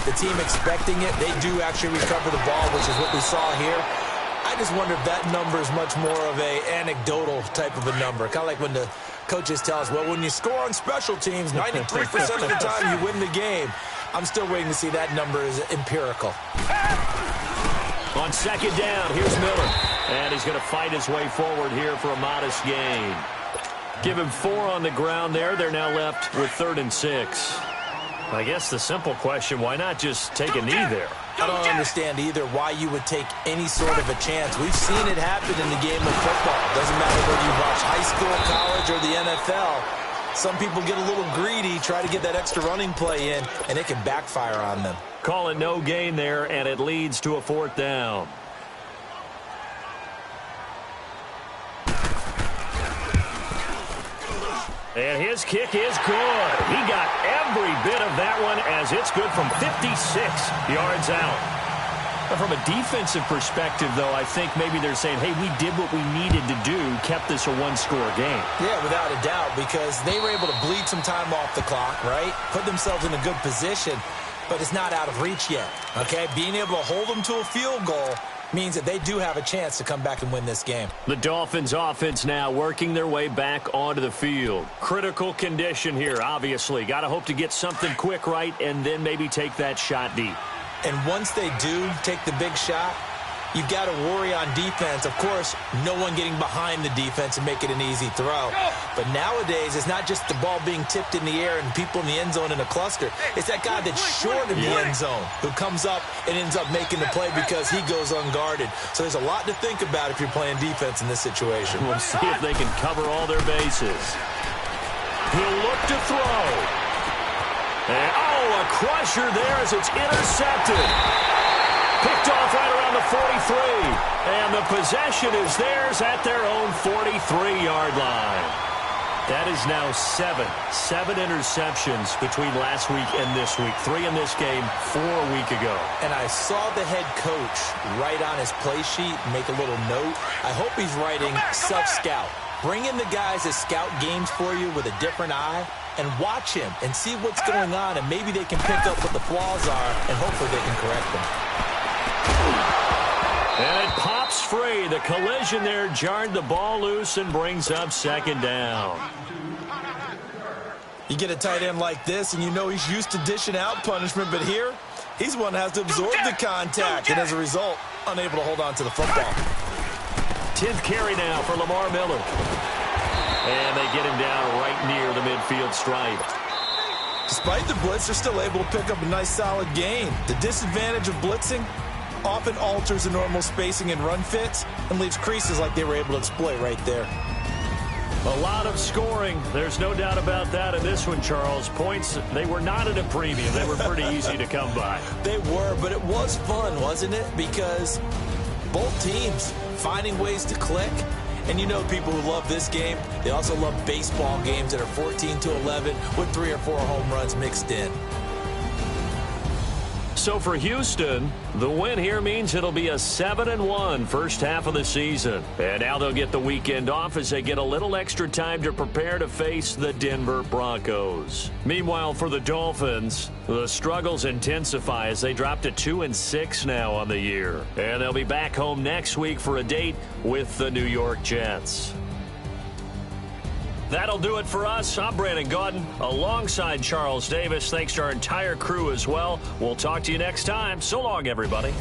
the team expecting it, they do actually recover the ball, which is what we saw here. I just wonder if that number is much more of a anecdotal type of a number. Kind of like when the coaches tell us, well, when you score on special teams, 93% of the time you win the game. I'm still waiting to see that number is empirical. On 2nd down, here's Miller. And he's going to fight his way forward here for a modest gain. Give him 4 on the ground there. They're now left with 3rd and 6. I guess the simple question, why not just take a knee there? I don't understand either why you would take any sort of a chance. We've seen it happen in the game of football. Doesn't matter whether you watch high school, college, or the NFL. Some people get a little greedy, try to get that extra running play in, and it can backfire on them. Call it no gain there, and it leads to a 4th down. And his kick is good. He got every bit of that one as it's good from 56 yards out. But from a defensive perspective, though, I think maybe they're saying, hey, we did what we needed to do, kept this a one-score game. Yeah, without a doubt, because they were able to bleed some time off the clock, right? Put themselves in a good position, but it's not out of reach yet, okay? Being able to hold them to a field goal means that they do have a chance to come back and win this game. The Dolphins offense now working their way back onto the field. Critical condition here, obviously. Got to hope to get something quick right and then maybe take that shot deep. And once they do take the big shot, you've got to worry on defense. Of course, no one getting behind the defense and make it an easy throw. But nowadays, it's not just the ball being tipped in the air and people in the end zone in a cluster. It's that guy that's short of the end zone who comes up and ends up making the play because he goes unguarded. So there's a lot to think about if you're playing defense in this situation. We'll see if they can cover all their bases. He'll look to throw. And, a crusher there as it's intercepted. Picked off right around the 43. And the possession is theirs at their own 43-yard line. That is now seven interceptions between last week and this week. 3 in this game, 4 a week ago. And I saw the head coach write on his play sheet, make a little note. I hope he's writing self-scout. Bring in the guys that scout games for you with a different eye and watch him and see what's going on, and maybe they can pick up what the flaws are, and hopefully they can correct them. And it pops free. The collision there jarred the ball loose and brings up second down. You get a tight end like this, and you know he's used to dishing out punishment, but here, he's one that has to absorb the contact, and as a result, unable to hold on to the football. 10th carry now for Lamar Miller. And they get him down right near the midfield stripe. Despite the blitz, they're still able to pick up a nice, solid gain. The disadvantage of blitzing often alters the normal spacing and run fits and leaves creases like they were able to exploit right there. A lot of scoring. There's no doubt about that in this one, Charles. Points, they were not at a premium. They were pretty easy to come by. They were, but it was fun, wasn't it? Because both teams finding ways to click. And you know people who love this game, they also love baseball games that are 14-11 with 3 or 4 home runs mixed in. So for Houston, the win here means it'll be a 7-1 first half of the season. And now they'll get the weekend off as they get a little extra time to prepare to face the Denver Broncos. Meanwhile, for the Dolphins, the struggles intensify as they drop to 2-6 now on the year. And they'll be back home next week for a date with the New York Jets. That'll do it for us. I'm Brandon Gaudin alongside Charles Davis. Thanks to our entire crew as well. We'll talk to you next time. So long, everybody.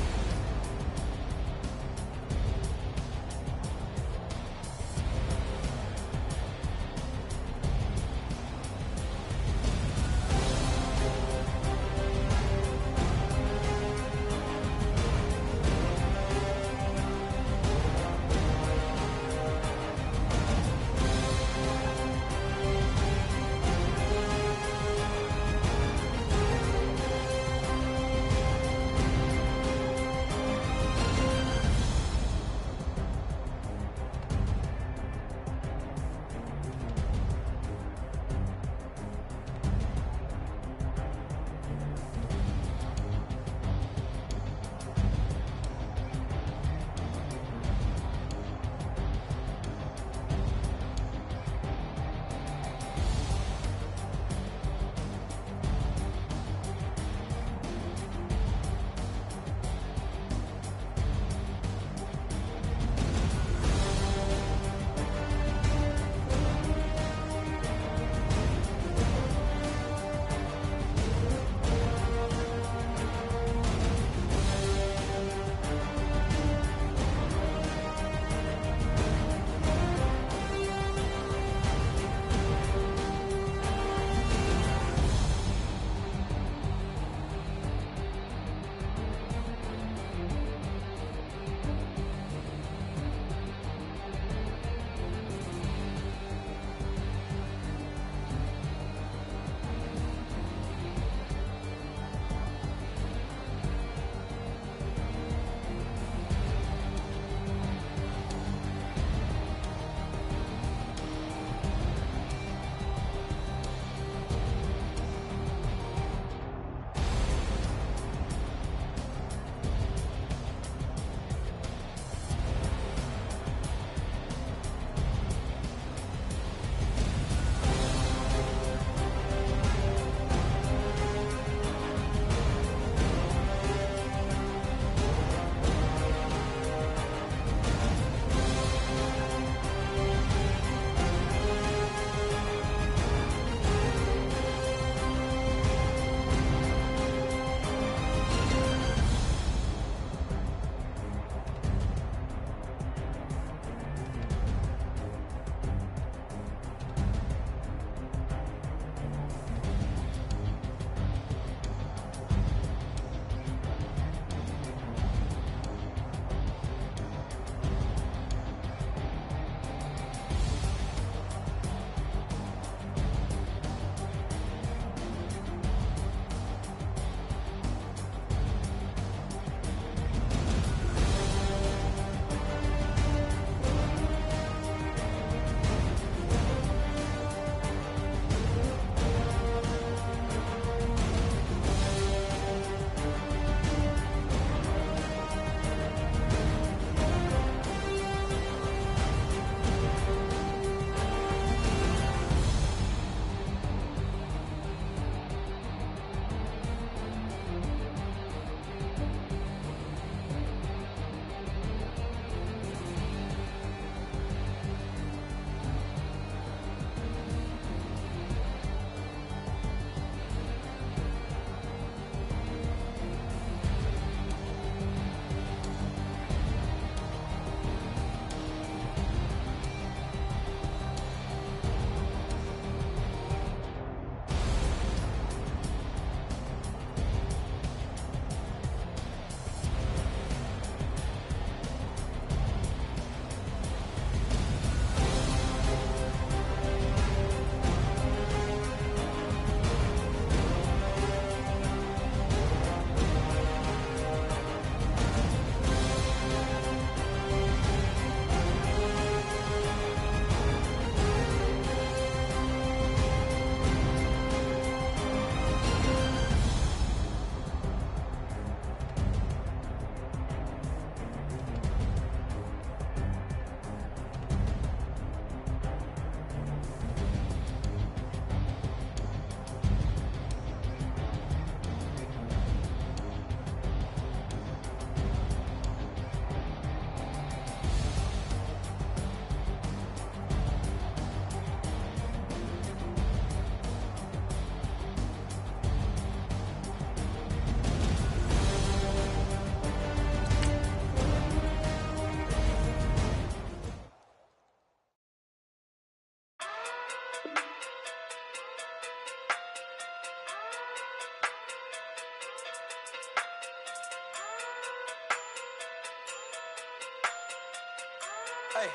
Hey.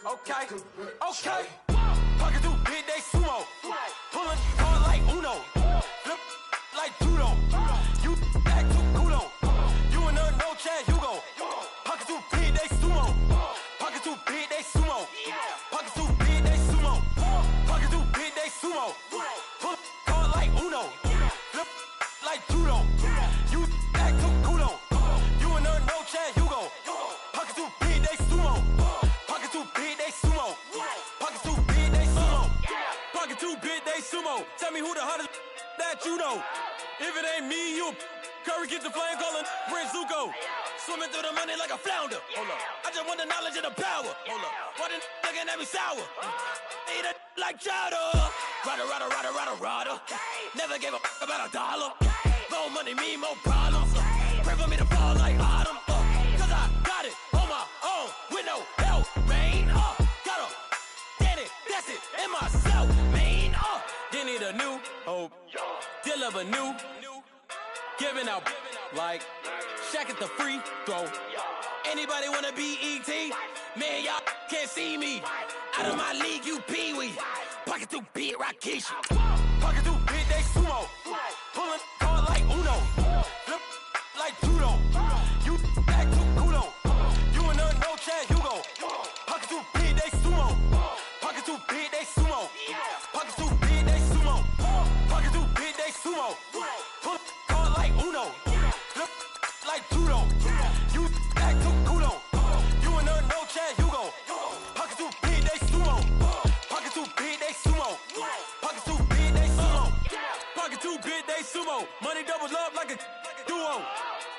Okay. Pocket too big, they sumo. Pulling hard like Uno. Flip like judo. You act too culo. You and her no chance, you go. Pocket too big, they sumo. Pocket too big, they sumo. Pocket too big, they sumo. Pocket too big, they sumo. Pull hard like Uno. Flip like judo. You act too culo. You and her no chance, you go. Pocket too big, they sumo. Pocket too big, they sumo. Pocket too big, they sumo. Pocket too big, they sumo. Tell me who the hottest that you know. If it ain't me, you Curry get the flame calling Prince Zuko. Swimming through the money like a flounder. Hold up. I just want the knowledge and the power. Hold up. Why the looking at me sour? Eat it like chowder. Rada. Never gave a about $1. More money, me, more problems. Pray for me to fall like autumn. Cause I got it on my own with no help, man. Gotta get it, that's it, in myself, man. You need a new hope, deal of a new, giving out like Shaq at the free throw. Anybody wanna be E.T.? Man, y'all can't see me. Out of my league, you pee-wee. Pocket too big, Rakishi. Pocket too big, they sumo. Pulling hard like Uno. Flip like judo. You act too culo. You and her no chance, you go. Pocket too big, they sumo. Pocket too big, they sumo. Pocket too big, they sumo. Pocket too big, they sumo. Pull hard like Uno. Flip like judo. You act too culo. You and her no chance, you go. Pocket too big, they sumo. Pocket too big, they sumo. Pocket too big, they sumo. Pocket too big, they sumo. Money doubles up like a duo.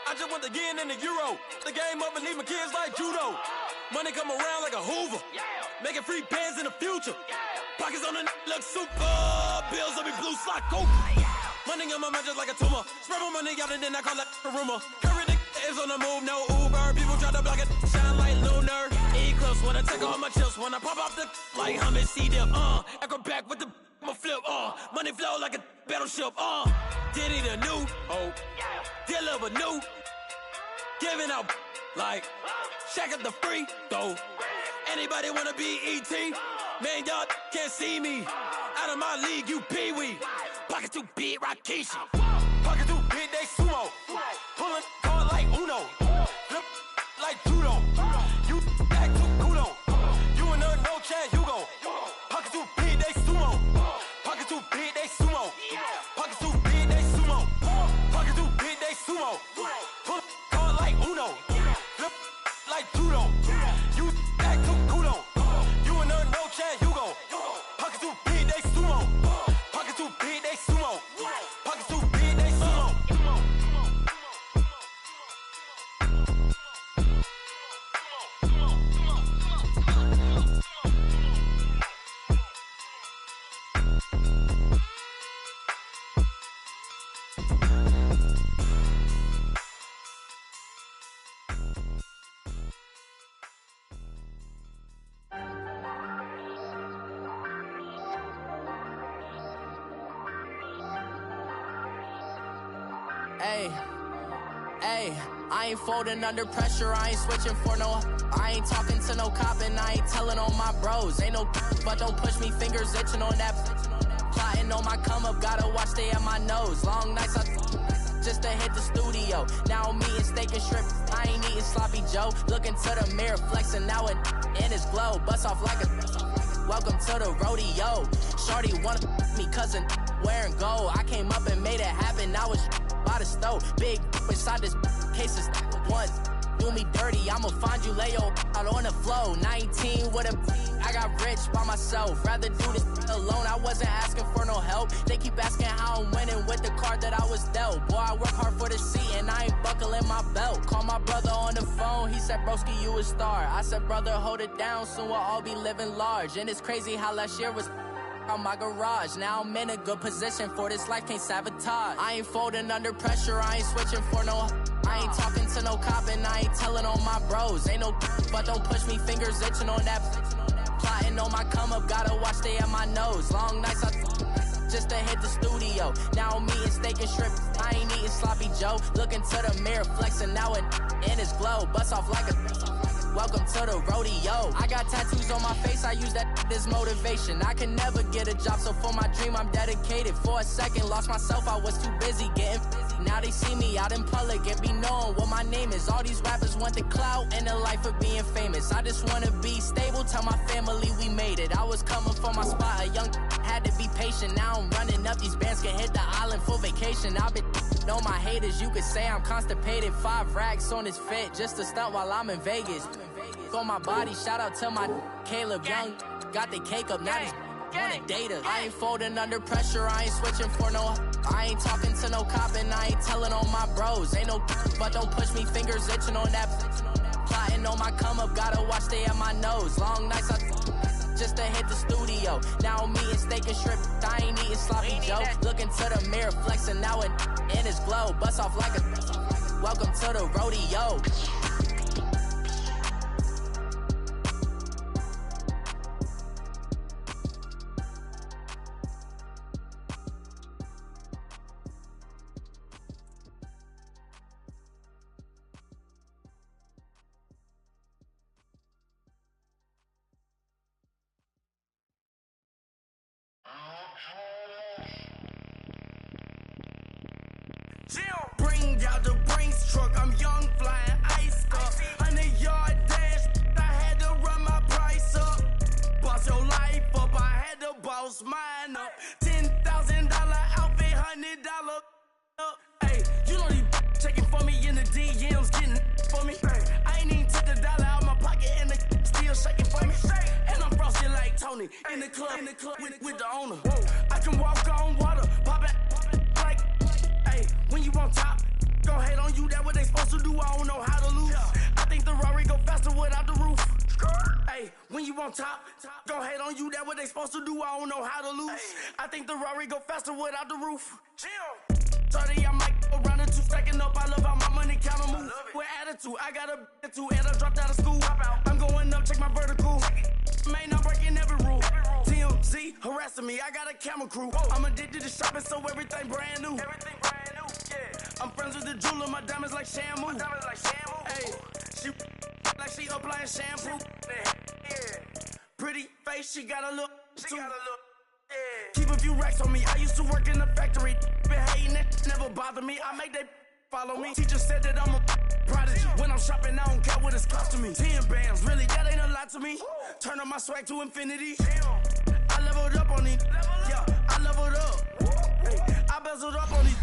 I just want the yen and the euro. The game up and leave my kids like judo. Money come around like a Hoover. Making free bands in the future. Pockets on the look super. Bills on me blue slot coke. Money on my mind just like a tumor. Spread my money out and then I call that a rumor. Curry is on the move, no Uber. People try to block it, shine like lunar. Eclipse when I take all my chips. When I pop off the like hummus, see them. Acrobat with the I'ma flip. Money flow like a battleship. Diddy the new hope. Deal of a new. Giving out like Shaq at the free throw. Anybody wanna be E.T.? Man, y'all can't see me. Out of my league, you pee-wee. Pocket too big, Rakishi. Pocket too big, they sumo. Pulling hard like Uno. Flip like judo. You act too culo. You and her no chance, you go. Pocket too big, they sumo. Pocket too big, they sumo. Pocket too big, they sumo. Pocket too big, they sumo. Pull hard like Uno. Flip like judo. You act too culo. You and her no chance, you go. Pocket too big, they sumo. Pocket too big, they sumo. Pocket too big, they sumo. Hey, I ain't folding under pressure, I ain't switching for no. I ain't talking to no cop and I ain't telling on my bros. Ain't no but don't push me, fingers itching on that. Plotting on my come up, gotta watch stay at my nose. Long nights just to hit the studio. Now I'm eating steak and shrimp, I ain't eating sloppy Joe. Looking to the mirror, flexing now and in his glow. Bust off like a welcome to the rodeo. Shorty wanna me cousin wearing gold. I came up and made it happen, I was by the stove. Big inside this case is once. Do me dirty, I'ma find you, lay your out on the flow. 19 with a I got rich by myself. Rather do this alone, I wasn't asking for no help. They keep asking how I'm winning with the card that I was dealt. Boy, I work hard for the seat and I ain't buckling my belt. Call my brother on the phone, he said, broski, you a star. I said, brother, hold it down, soon we'll all be living large. And it's crazy how last year was on my garage. Now I'm in a good position for this life, can't sabotage. I ain't folding under pressure, I ain't switching for no. I ain't talking to no cop and I ain't telling on my bros. Ain't no but don't push me, fingers itching on that. Plotting on my come up, gotta watch stay at my nose. Long nights just to hit the studio. Now I'm eating steak and shrimp, I ain't eating sloppy Joe. Looking to the mirror, flexing now and in his glow. Bust off like a Welcome to the rodeo. I got tattoos on my face, I use that as motivation. I can never get a job, so for my dream I'm dedicated. For a second, lost myself, I was too busy getting busy. Now they see me out in public and be knowing what my name is. All these rappers want the clout and the life of being famous. I just wanna be stable, tell my family we made it. I was coming for my spot, a young had to be patient. Now I'm running up, these bands can hit the island for vacation. I've been know my haters, you could say I'm constipated. 5 racks on his fit, just to stunt while I'm in Vegas. On my body, shout out to my Caleb Young. Got the cake up, now he's on a data. I ain't folding under pressure, I ain't switching for no. I ain't talking to no cop and I ain't telling on my bros. Ain't no but don't push me, fingers itching on that. Plotting on my come up, gotta watch stay at my nose. Long nights I just to hit the studio. Now I'm eating steak and shrimp, I ain't eating sloppy Joe. Looking to the mirror, flexing now it in his glow. Bust off like a welcome to the rodeo. Bring out the Brinks truck, I'm young, flying ice up. 100-yard dash, I had to run my price up. Boss your life up, I had to boss mine up. $10,000 outfit, $100 up. Hey, you know these checking for me in the DMs, getting for me. I ain't even took the dollar out my pocket and the still shaking for me. And I'm frosty like Tony in the club with the owner. I can walk on water, pop it like. When you on top, gon' hate on you, that what they supposed to do, I don't know how to lose. I think the Rari go faster without the roof. Hey, when you on top, gon' hate on you, that what they supposed to do, I don't know how to lose. I think the Rari go faster without the roof. 30, I might go around the 2 stacking up, I love how my money counter move. With attitude, I got a attitude, and I dropped out of school. I'm going up, check my vertical. Man, I'm breaking every rule. TMZ harassing me, I got a camera crew. I'm addicted to shopping, so everything brand new. I'm friends with the jeweler, my diamonds like Shamu. Hey, she like she applying shampoo. Pretty face, she got a look. Keep a few racks on me. I used to work in the factory. Been hating it, never bother me. I make they follow me. Teacher said that I'm a prodigy. When I'm shopping, I don't care what it's costing me. 10 bands, really, that ain't a lot to me. Turn up my swag to infinity. I leveled up on it. Yeah, I leveled up. Hey, I bezeled up on it.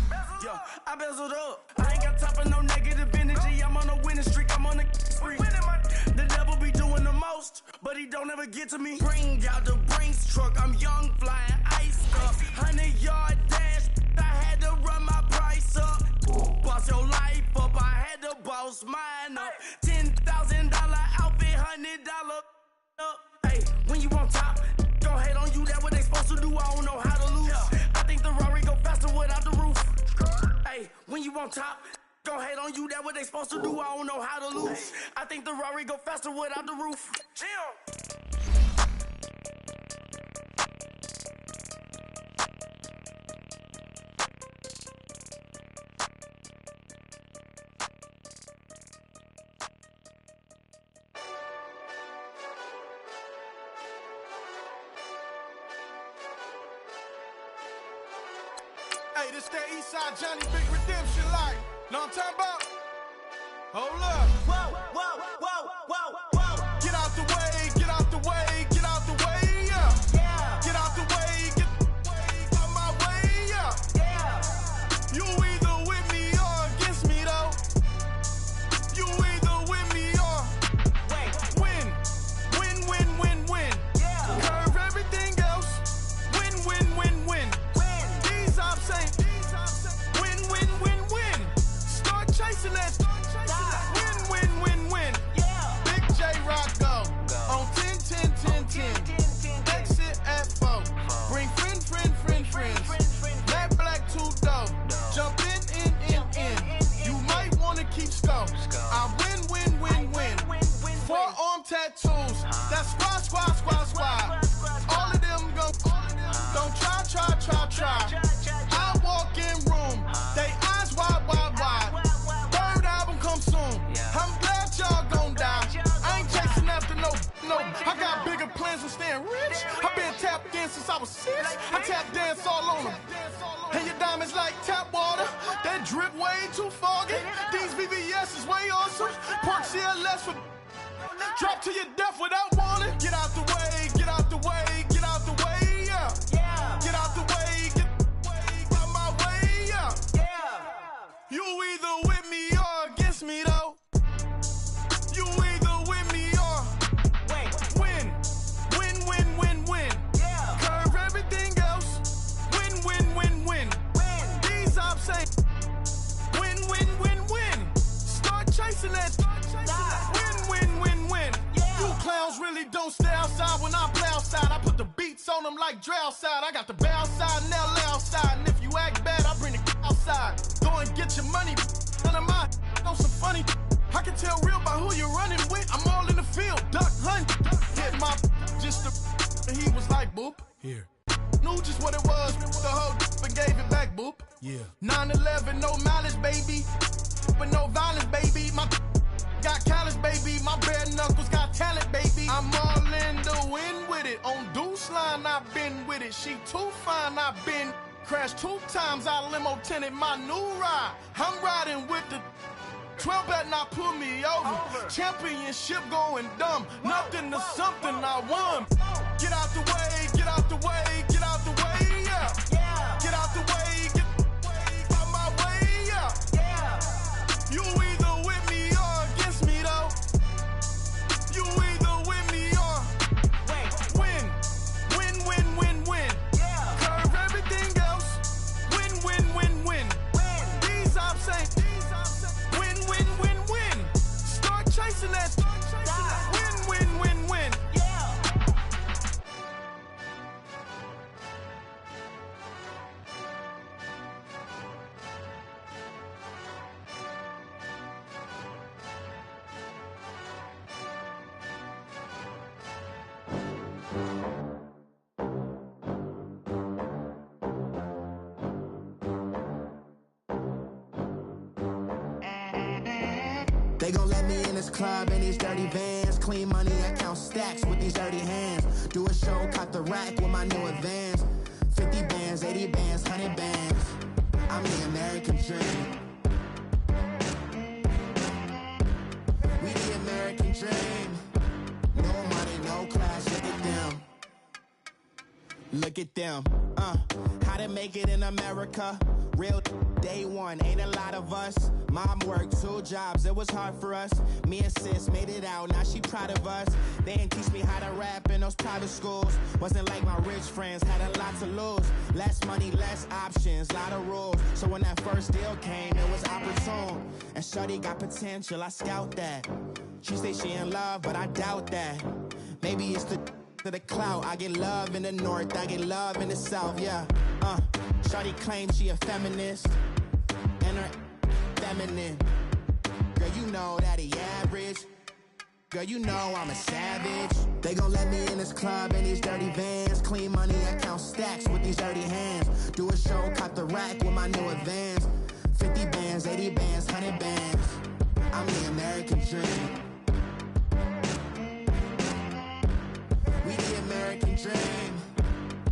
Yeah, I bezeled up. I ain't got time for no negative energy. I'm on a winning streak. I'm on a spree. The devil be doing the most, but he don't ever get to me. Bring out the Brinks truck. I'm young, flying ice up. 100-yard dash. I had to run my price up. Boss your life up. I had to boss mine up. $10,000 outfit, $100 up. Hey, when you on top, gon' hate on you. That what they supposed to do. I don't know how to lose. I think the Rari go faster without the roof. Hey, when you on top, gon' hate on you, that what they supposed to do, I don't know how to lose. I think the Rari go faster without the roof. Hey, this that Eastside Johnny Big Redemption like. Know what I'm talking about? Hold up. Whoa, whoa, whoa, whoa, whoa. Get out the way, get out the way, get out the way, yeah. Yeah. Get out the way, get out my way, yeah. Yeah. You either with me or against me, though. You either with me or win. Win, win, win, win. Yeah. Curve everything else. Win, win, win, win. These I'm saying. Win, win, win, win. Start chasing that. Win, win, win, Diamonds like tap water, that drip way too foggy. These VVS is way awesome. Park CLS for drop to your death without warning. Get out the way, get out the way, get out the way, yeah. Get out the way, get out my way, yeah. You either with me or against me though. You either with me or win. Win. Curve everything else. Win. These ops say win. Start chasing that. Win. You clowns really don't stay outside when I play outside. I put the beats on them like Dre outside. I got the bow side and they'll lay outside. And if you act bad, I bring the outside. Go and get your money. None of my know some funny. I can tell real by who you're running with. I'm all in the field, duck hunt. Hit my just and he was like, boop. Here. Knew just what it was. The whole and gave it back, boop. Yeah. 9/11, no malice, baby. But no violence, baby. My got callous, baby. My bare knuckles got talent, baby. I'm all in the wind with it. On Deuce line, I've been with it. She too fine, I've been crashed 2 times. I limo tinted my new ride. I'm riding with the 12 better not pull me over. Championship going dumb. Nothing to something I won. Get out the way, get out the way, get out the way, yeah. Get out the way, get out my way, yeah. You either with me or against me though. You either with me or win. Curve everything else. Win. These ops ain't win. Start chasing that. Win. They gon' let me in this club in these dirty vans. Clean money, I count stacks with these dirty hands. Do a show, caught the rack with my new advance. 50 bands, 80 bands, 100 bands. I'm the American dream. We the American dream. No money, no class, look at them. Look at them, how to make it in America. Real day one, ain't a lot of us. Mom worked 2 jobs, it was hard for us. Me and sis made it out, now she proud of us. They ain't teach me how to rap in those private schools. Wasn't like my rich friends, had a lot to lose. Less money, less options, lot of rules. So when that first deal came, it was opportune. And shorty got potential, I scout that. She say she in love, but I doubt that. Maybe it's to the clout. I get love in the north, I get love in the south, yeah. Shawty claims she a feminist, and her feminine. Girl, you know that he average. Girl, you know I'm a savage. They gon' let me in this club in these dirty vans. Clean money, I count stacks with these dirty hands. Do a show, caught the rack with my new advance. 50 bands, 80 bands, 100 bands. I'm the American dream. We the American dream.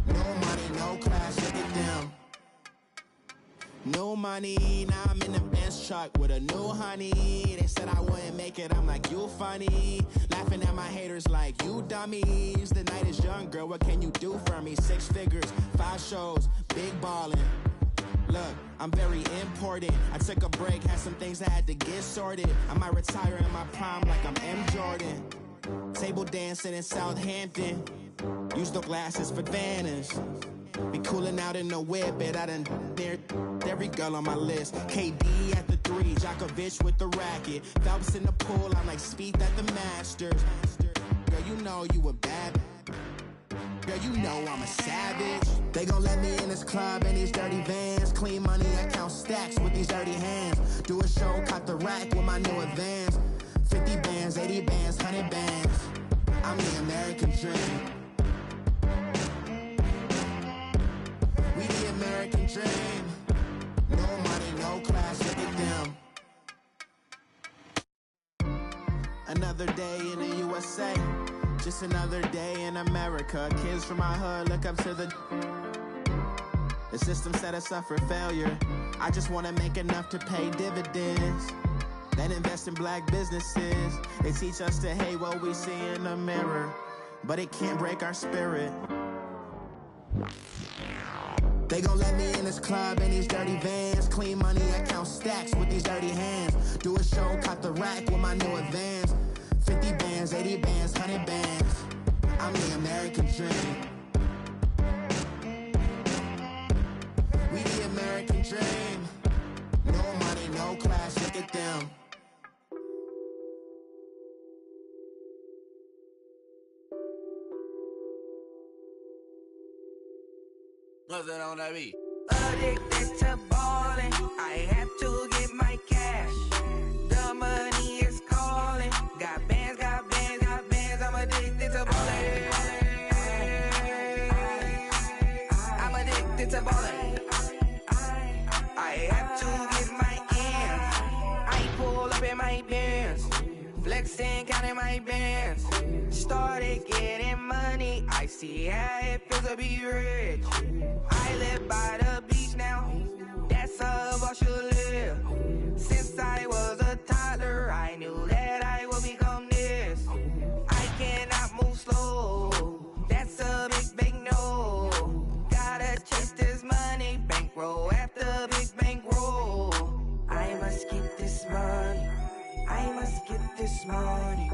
No money, no class, look at them. No money, now I'm in the Benz truck with a new honey. They said I wouldn't make it, I'm like, you funny. Laughing at my haters like, you dummies. The night is young, girl, what can you do for me? 6 figures, 5 shows, big ballin'. Look, I'm very important. I took a break, had some things I had to get sorted. I might retire in my prime like I'm M. Jordan. Table dancing in Southampton. Use the glasses for Vannas. Be cooling out in the whip, but I done near every girl on my list. KD at the 3, Actavisx with the racket. Phelps in the pool, I'm like Speed at the Masters. Girl, you know you a bad. Girl, you know I'm a savage. They gon' let me in this club in these dirty vans. Clean money, I count stacks with these dirty hands. Do a show, caught the rack with my new advance. 50 bands, 80 bands, 100 bands. I'm the American dream. We the American dream. No money, no class, look at them. Another day in the USA. Just another day in America. Kids from my hood look up to the The system set us up for failure. I just want to make enough to pay dividends. Then invest in black businesses. They teach us to hate what we see in the mirror, but it can't break our spirit. They gon' let me in this club in these dirty vans. Clean money, I count stacks with these dirty hands. Do a show, cop the rack with my new advance. 50 bands, 80 bands, 100 bands. I'm the American dream. We the American dream. No money, no class, look at them. What's that on that beat? Addicted to ballin', I have to get my cash. The money is calling. Got bands, got bands, got bands. I'm addicted to ballin'. I'm addicted to ballin'. I have to get my ends. I pull up in my Benz, flexing, counting my bands. Started getting money, I see how it feels to be rich. I live by the beach now, that's how I should live. Since I was a toddler, I knew that I would become this. I cannot move slow, that's a big no. Gotta chase this money, bankroll after big bankroll. I must get this money, I must get this money.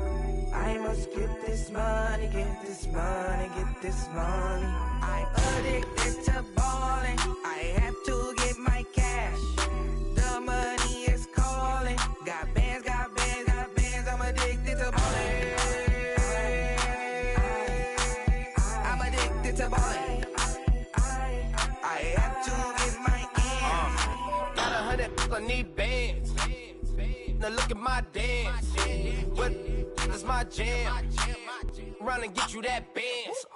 I must get this money, get this money, get this money. I'm addicted to ballin', I have to get my cash. The money is calling. Got bands, got bands, got bands. I'm addicted to ballin'. I'm addicted to ballin'. I have to get my ends. Got 100, I need bands. Now look at my dance. What is my jam? Run and get you that bands.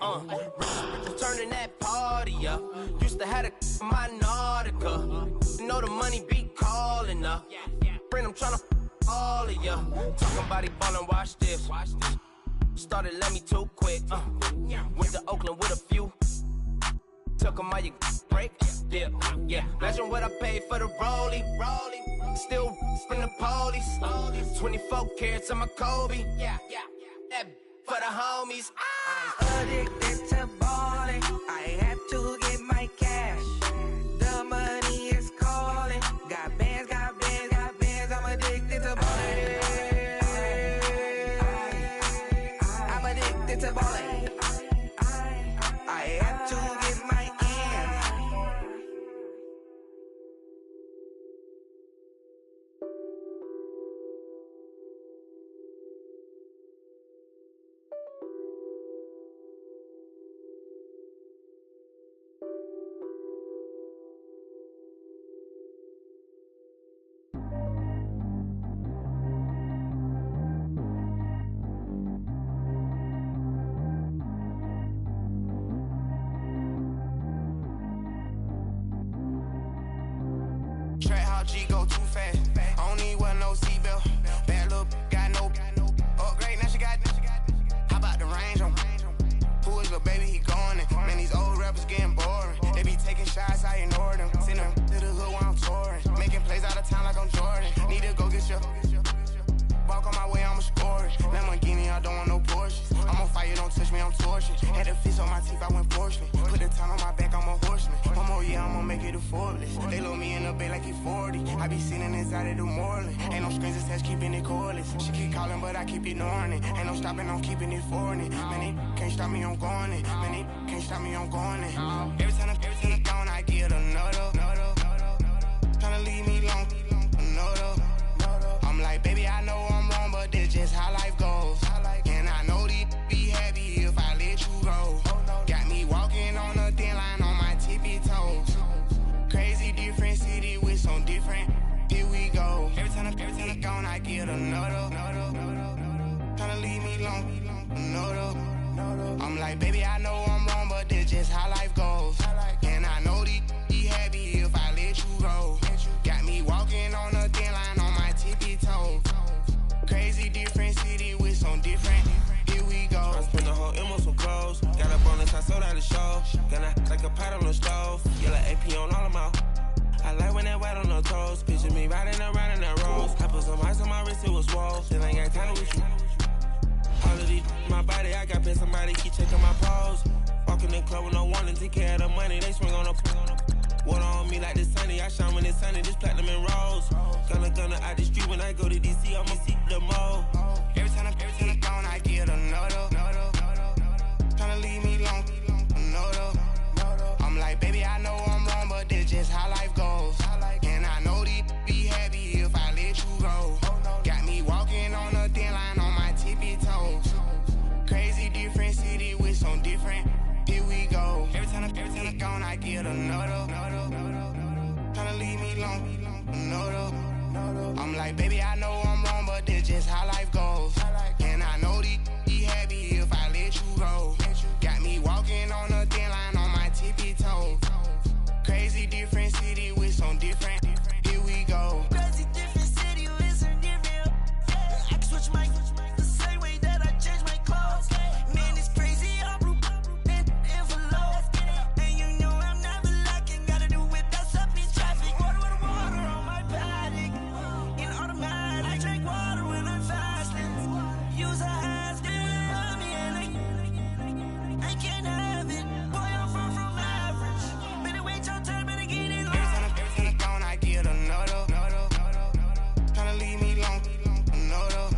Turning that party up. Used to have a my Nautica. You know the money be calling up. Friend, I'm tryna all of ya. Talking about it ballin', watch this. Started let me too quick. Went to Oakland with a few. Took 'em all you break. Dip. Yeah. Imagine what I paid for the rollie. Still in the police. 24 carats on my Kobe. Yeah. That for the homies. I'm addicted to ballin'. I have to get my cash. The money is calling. Got bands, got bands, got bands. I'm addicted to ballin'. I'm addicted to ballin'. I have to get my ends. Track how G go too fast. I don't need wear no seatbelt. Bad little got no upgrade. Now she got. How about the range on? Who is the baby? He going in. Man, these old rappers getting boring. They be taking shots, I ignore them. Send them to the hood while I'm touring. Making plays out of town like I'm Jordan. Need to go get your. Walk on my way, I'ma score it. Lamborghini, I don't want no Porsches. I'm on fire, don't touch me, I'm torching. Had the fish on my teeth, I went porcelain. Put the town on my back, I'm a horseman. One more year, I'ma make it affordless. They load me in the bay like he 40. I be sitting inside of the Moreland. Ain't no strings attached, keeping it cordless. She keep calling, but I keep ignoring it. Ain't no stopping, I'm keeping it for it. Man, it can't stop me, I'm going it. Man, it can't stop me, I'm going it. Every time I'm gone, I get another. Tryna leave me long, another. I'm like, baby, I know I'm wrong, but this just how life goes. And I know these be happy if I let you go. Got me walking on a thin line on my tippy toes. Crazy different city with some different. Here we go. Every time I'm gone, I get another. Tryna leave me long, another. I'm like, baby, I know I'm wrong, but this just how life goes. And I know these be happy if I let you go. Got me walking on a thin line on my tippy toes. Crazy different city with some different. Here we go. I spent the whole M on some clothes. Got a bonus, I sold out the show. Got like like a pot on the stove. Yellow AP on all of my. I like when that white on the toes. Picture me riding around in that rose. I put some ice on my wrist, it was swole. Still ain't got time with you. All of these, my body, I got been somebody keep checking my pose. Walking in the club with no warning, take care of the money. They swing on the water on me like the sunny. I shine when it's sunny, just platinum and rose. Gonna out the street when I go to DC, I'ma see the mode. Every time I'm gone, I get another. Tryna leave me alone, another. I'm like, baby, I know I'm wrong, but this just how life goes. And I know these be happy if I let you go. Got me walking on a thin line on my tippy toes. Crazy different city with some different. Here we go. Every time I'm gone, I get another. Tryna leave me alone, another. I'm like, baby, I know I'm wrong, but this just how life goes. And I know these be happy if I let you go. Got me walking on a thin line on my tippy toes. Crazy different city with some different. Here we go. Crazy different city with some different. I can switch my the same way that I change my clothes. Man, it's crazy. I'm and envelope. And you know I'm never lacking. Gotta do it. That's up in traffic. Water on my paddock. In automatic. I drink water when I'm fasting. Use a hands, give me and I can't have it. Boy, I'm far from average. Better wait your turn, better get it on. Every time I'm gone, I get another. Tryna leave me alone, another.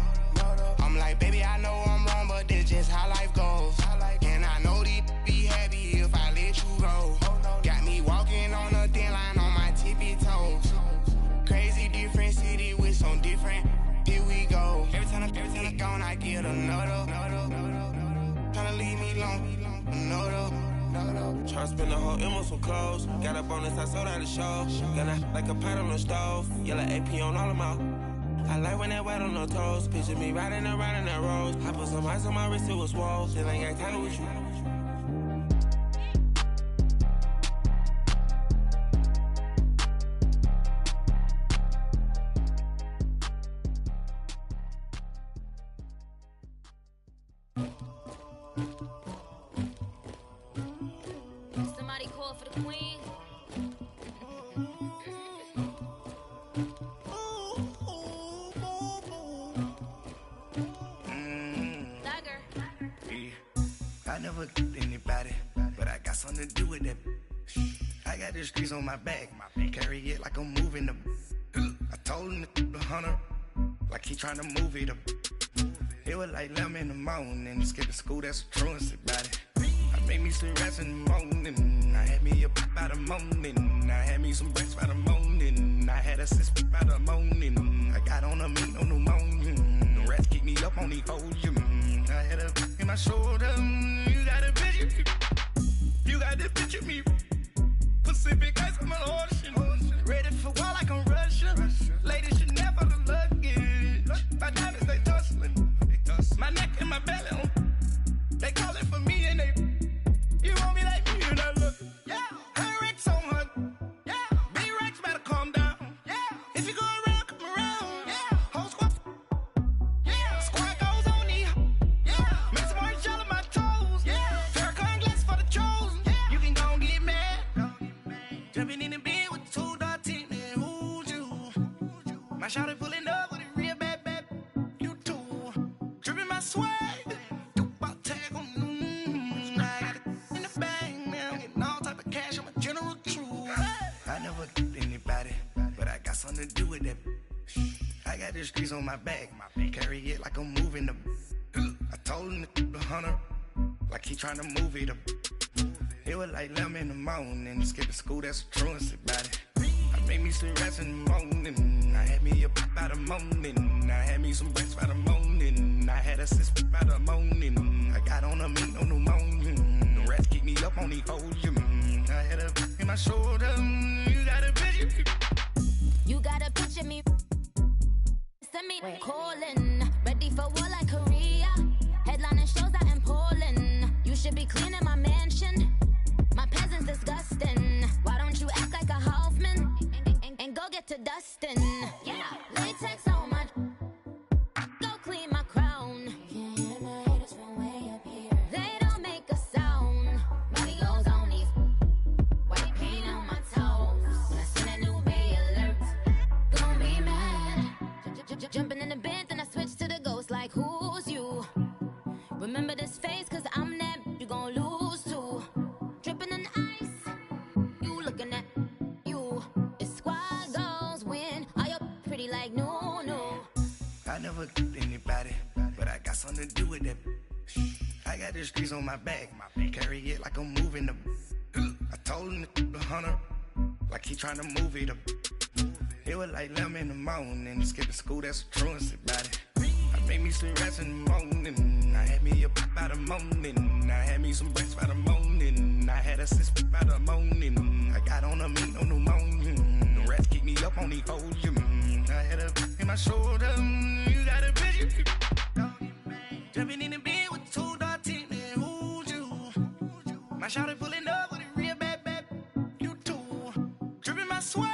I'm like, baby, I know I'm wrong, but this just how life goes. And I know these be happy if I let you go. Got me walking on a thin line on my tippy toes. Crazy different city with some different. Here we go. Every time I'm gone, I get another. Tryna leave me alone, another. Tryna spend the whole M on some clothes. Got a bonus, I sold out the show. Gonna like a pot on the stove. Yellow AP on all of my. I like when that white on the toes. Picture me riding around in that rose. I put some ice on my wrist, it was swole. Still ain't got time with you. Somebody call for the queen. I never did anybody, but I got something to do with that. I got the streets on my back, carry it like I'm moving the. I told him the hunter, like he trying to move it up. It was like 11 in the morning, skipping school, that's a truancy about it. I made me some rest in the morning, I had me up by the morning, I had me some breaks by the morning, I had a sis by the morning, I got on a meat on the morning, the rats keep me up on the podium, I had a in my shoulder, you got a picture, you got the picture me, Pacific ice on my ocean, ready for war like I'm Russian, ladies should never the luggage, my diamonds they tussling, my neck and my belly on, they calling for me and they, you want me like me and I look, yeah, her Rex on her, yeah, B-Rex better calm down, yeah, if you go around, come around, yeah, whole squad, yeah, squad goes on me, yeah, make some orange gel on my toes, yeah, Farrakhan glass for the chosen, yeah, you can go and get mad, jumping in the bed with 2 dots in there, who's you, my shawty pulling up with a real bad, you too, dripping my swag, something to do with that. I got the streets on my back, carry it like I'm moving the. I told him the hunter, like he trying to move it up. It was like 11 in the morning, skipping school, that's a truancy about it. I made me some rest in the morning, I had me up by the morning, I had me some breaks by the morning, I had a sis by the morning, I got on a meat on the morning, the rats keep me up on the podium, I had a in my shoulder, you got a picture. You gotta picture me. Send me calling. Ready for war like Korea. Headlining shows out in Poland. You should be cleaning my mansion. My peasants disgusting. Why don't you act like a Hoffman? And go get to dustin'. Yeah, latex on my. Go clean my crown. Can't hear my haters from way up here. They don't make a sound. Money goes on these. never anybody, but I got something to do with that. I got the streets on my back, carry it like I'm moving the. I told him the hunter, like he trying to move it up. It was like 11 in the morning, skipping school, that's a truancy about it. I made me some rest in the morning, I had me up by the morning, I had me some breakfast by the morning, I had a sis by the morning, I got on a meat on the morning, the rats keep me up on the ocean, I had a in my shoulder, you got a bitch, jumping in the bed with 2 dark teeth, man, who's you? My shawty pulling up with a real bad, you too, dripping my swag.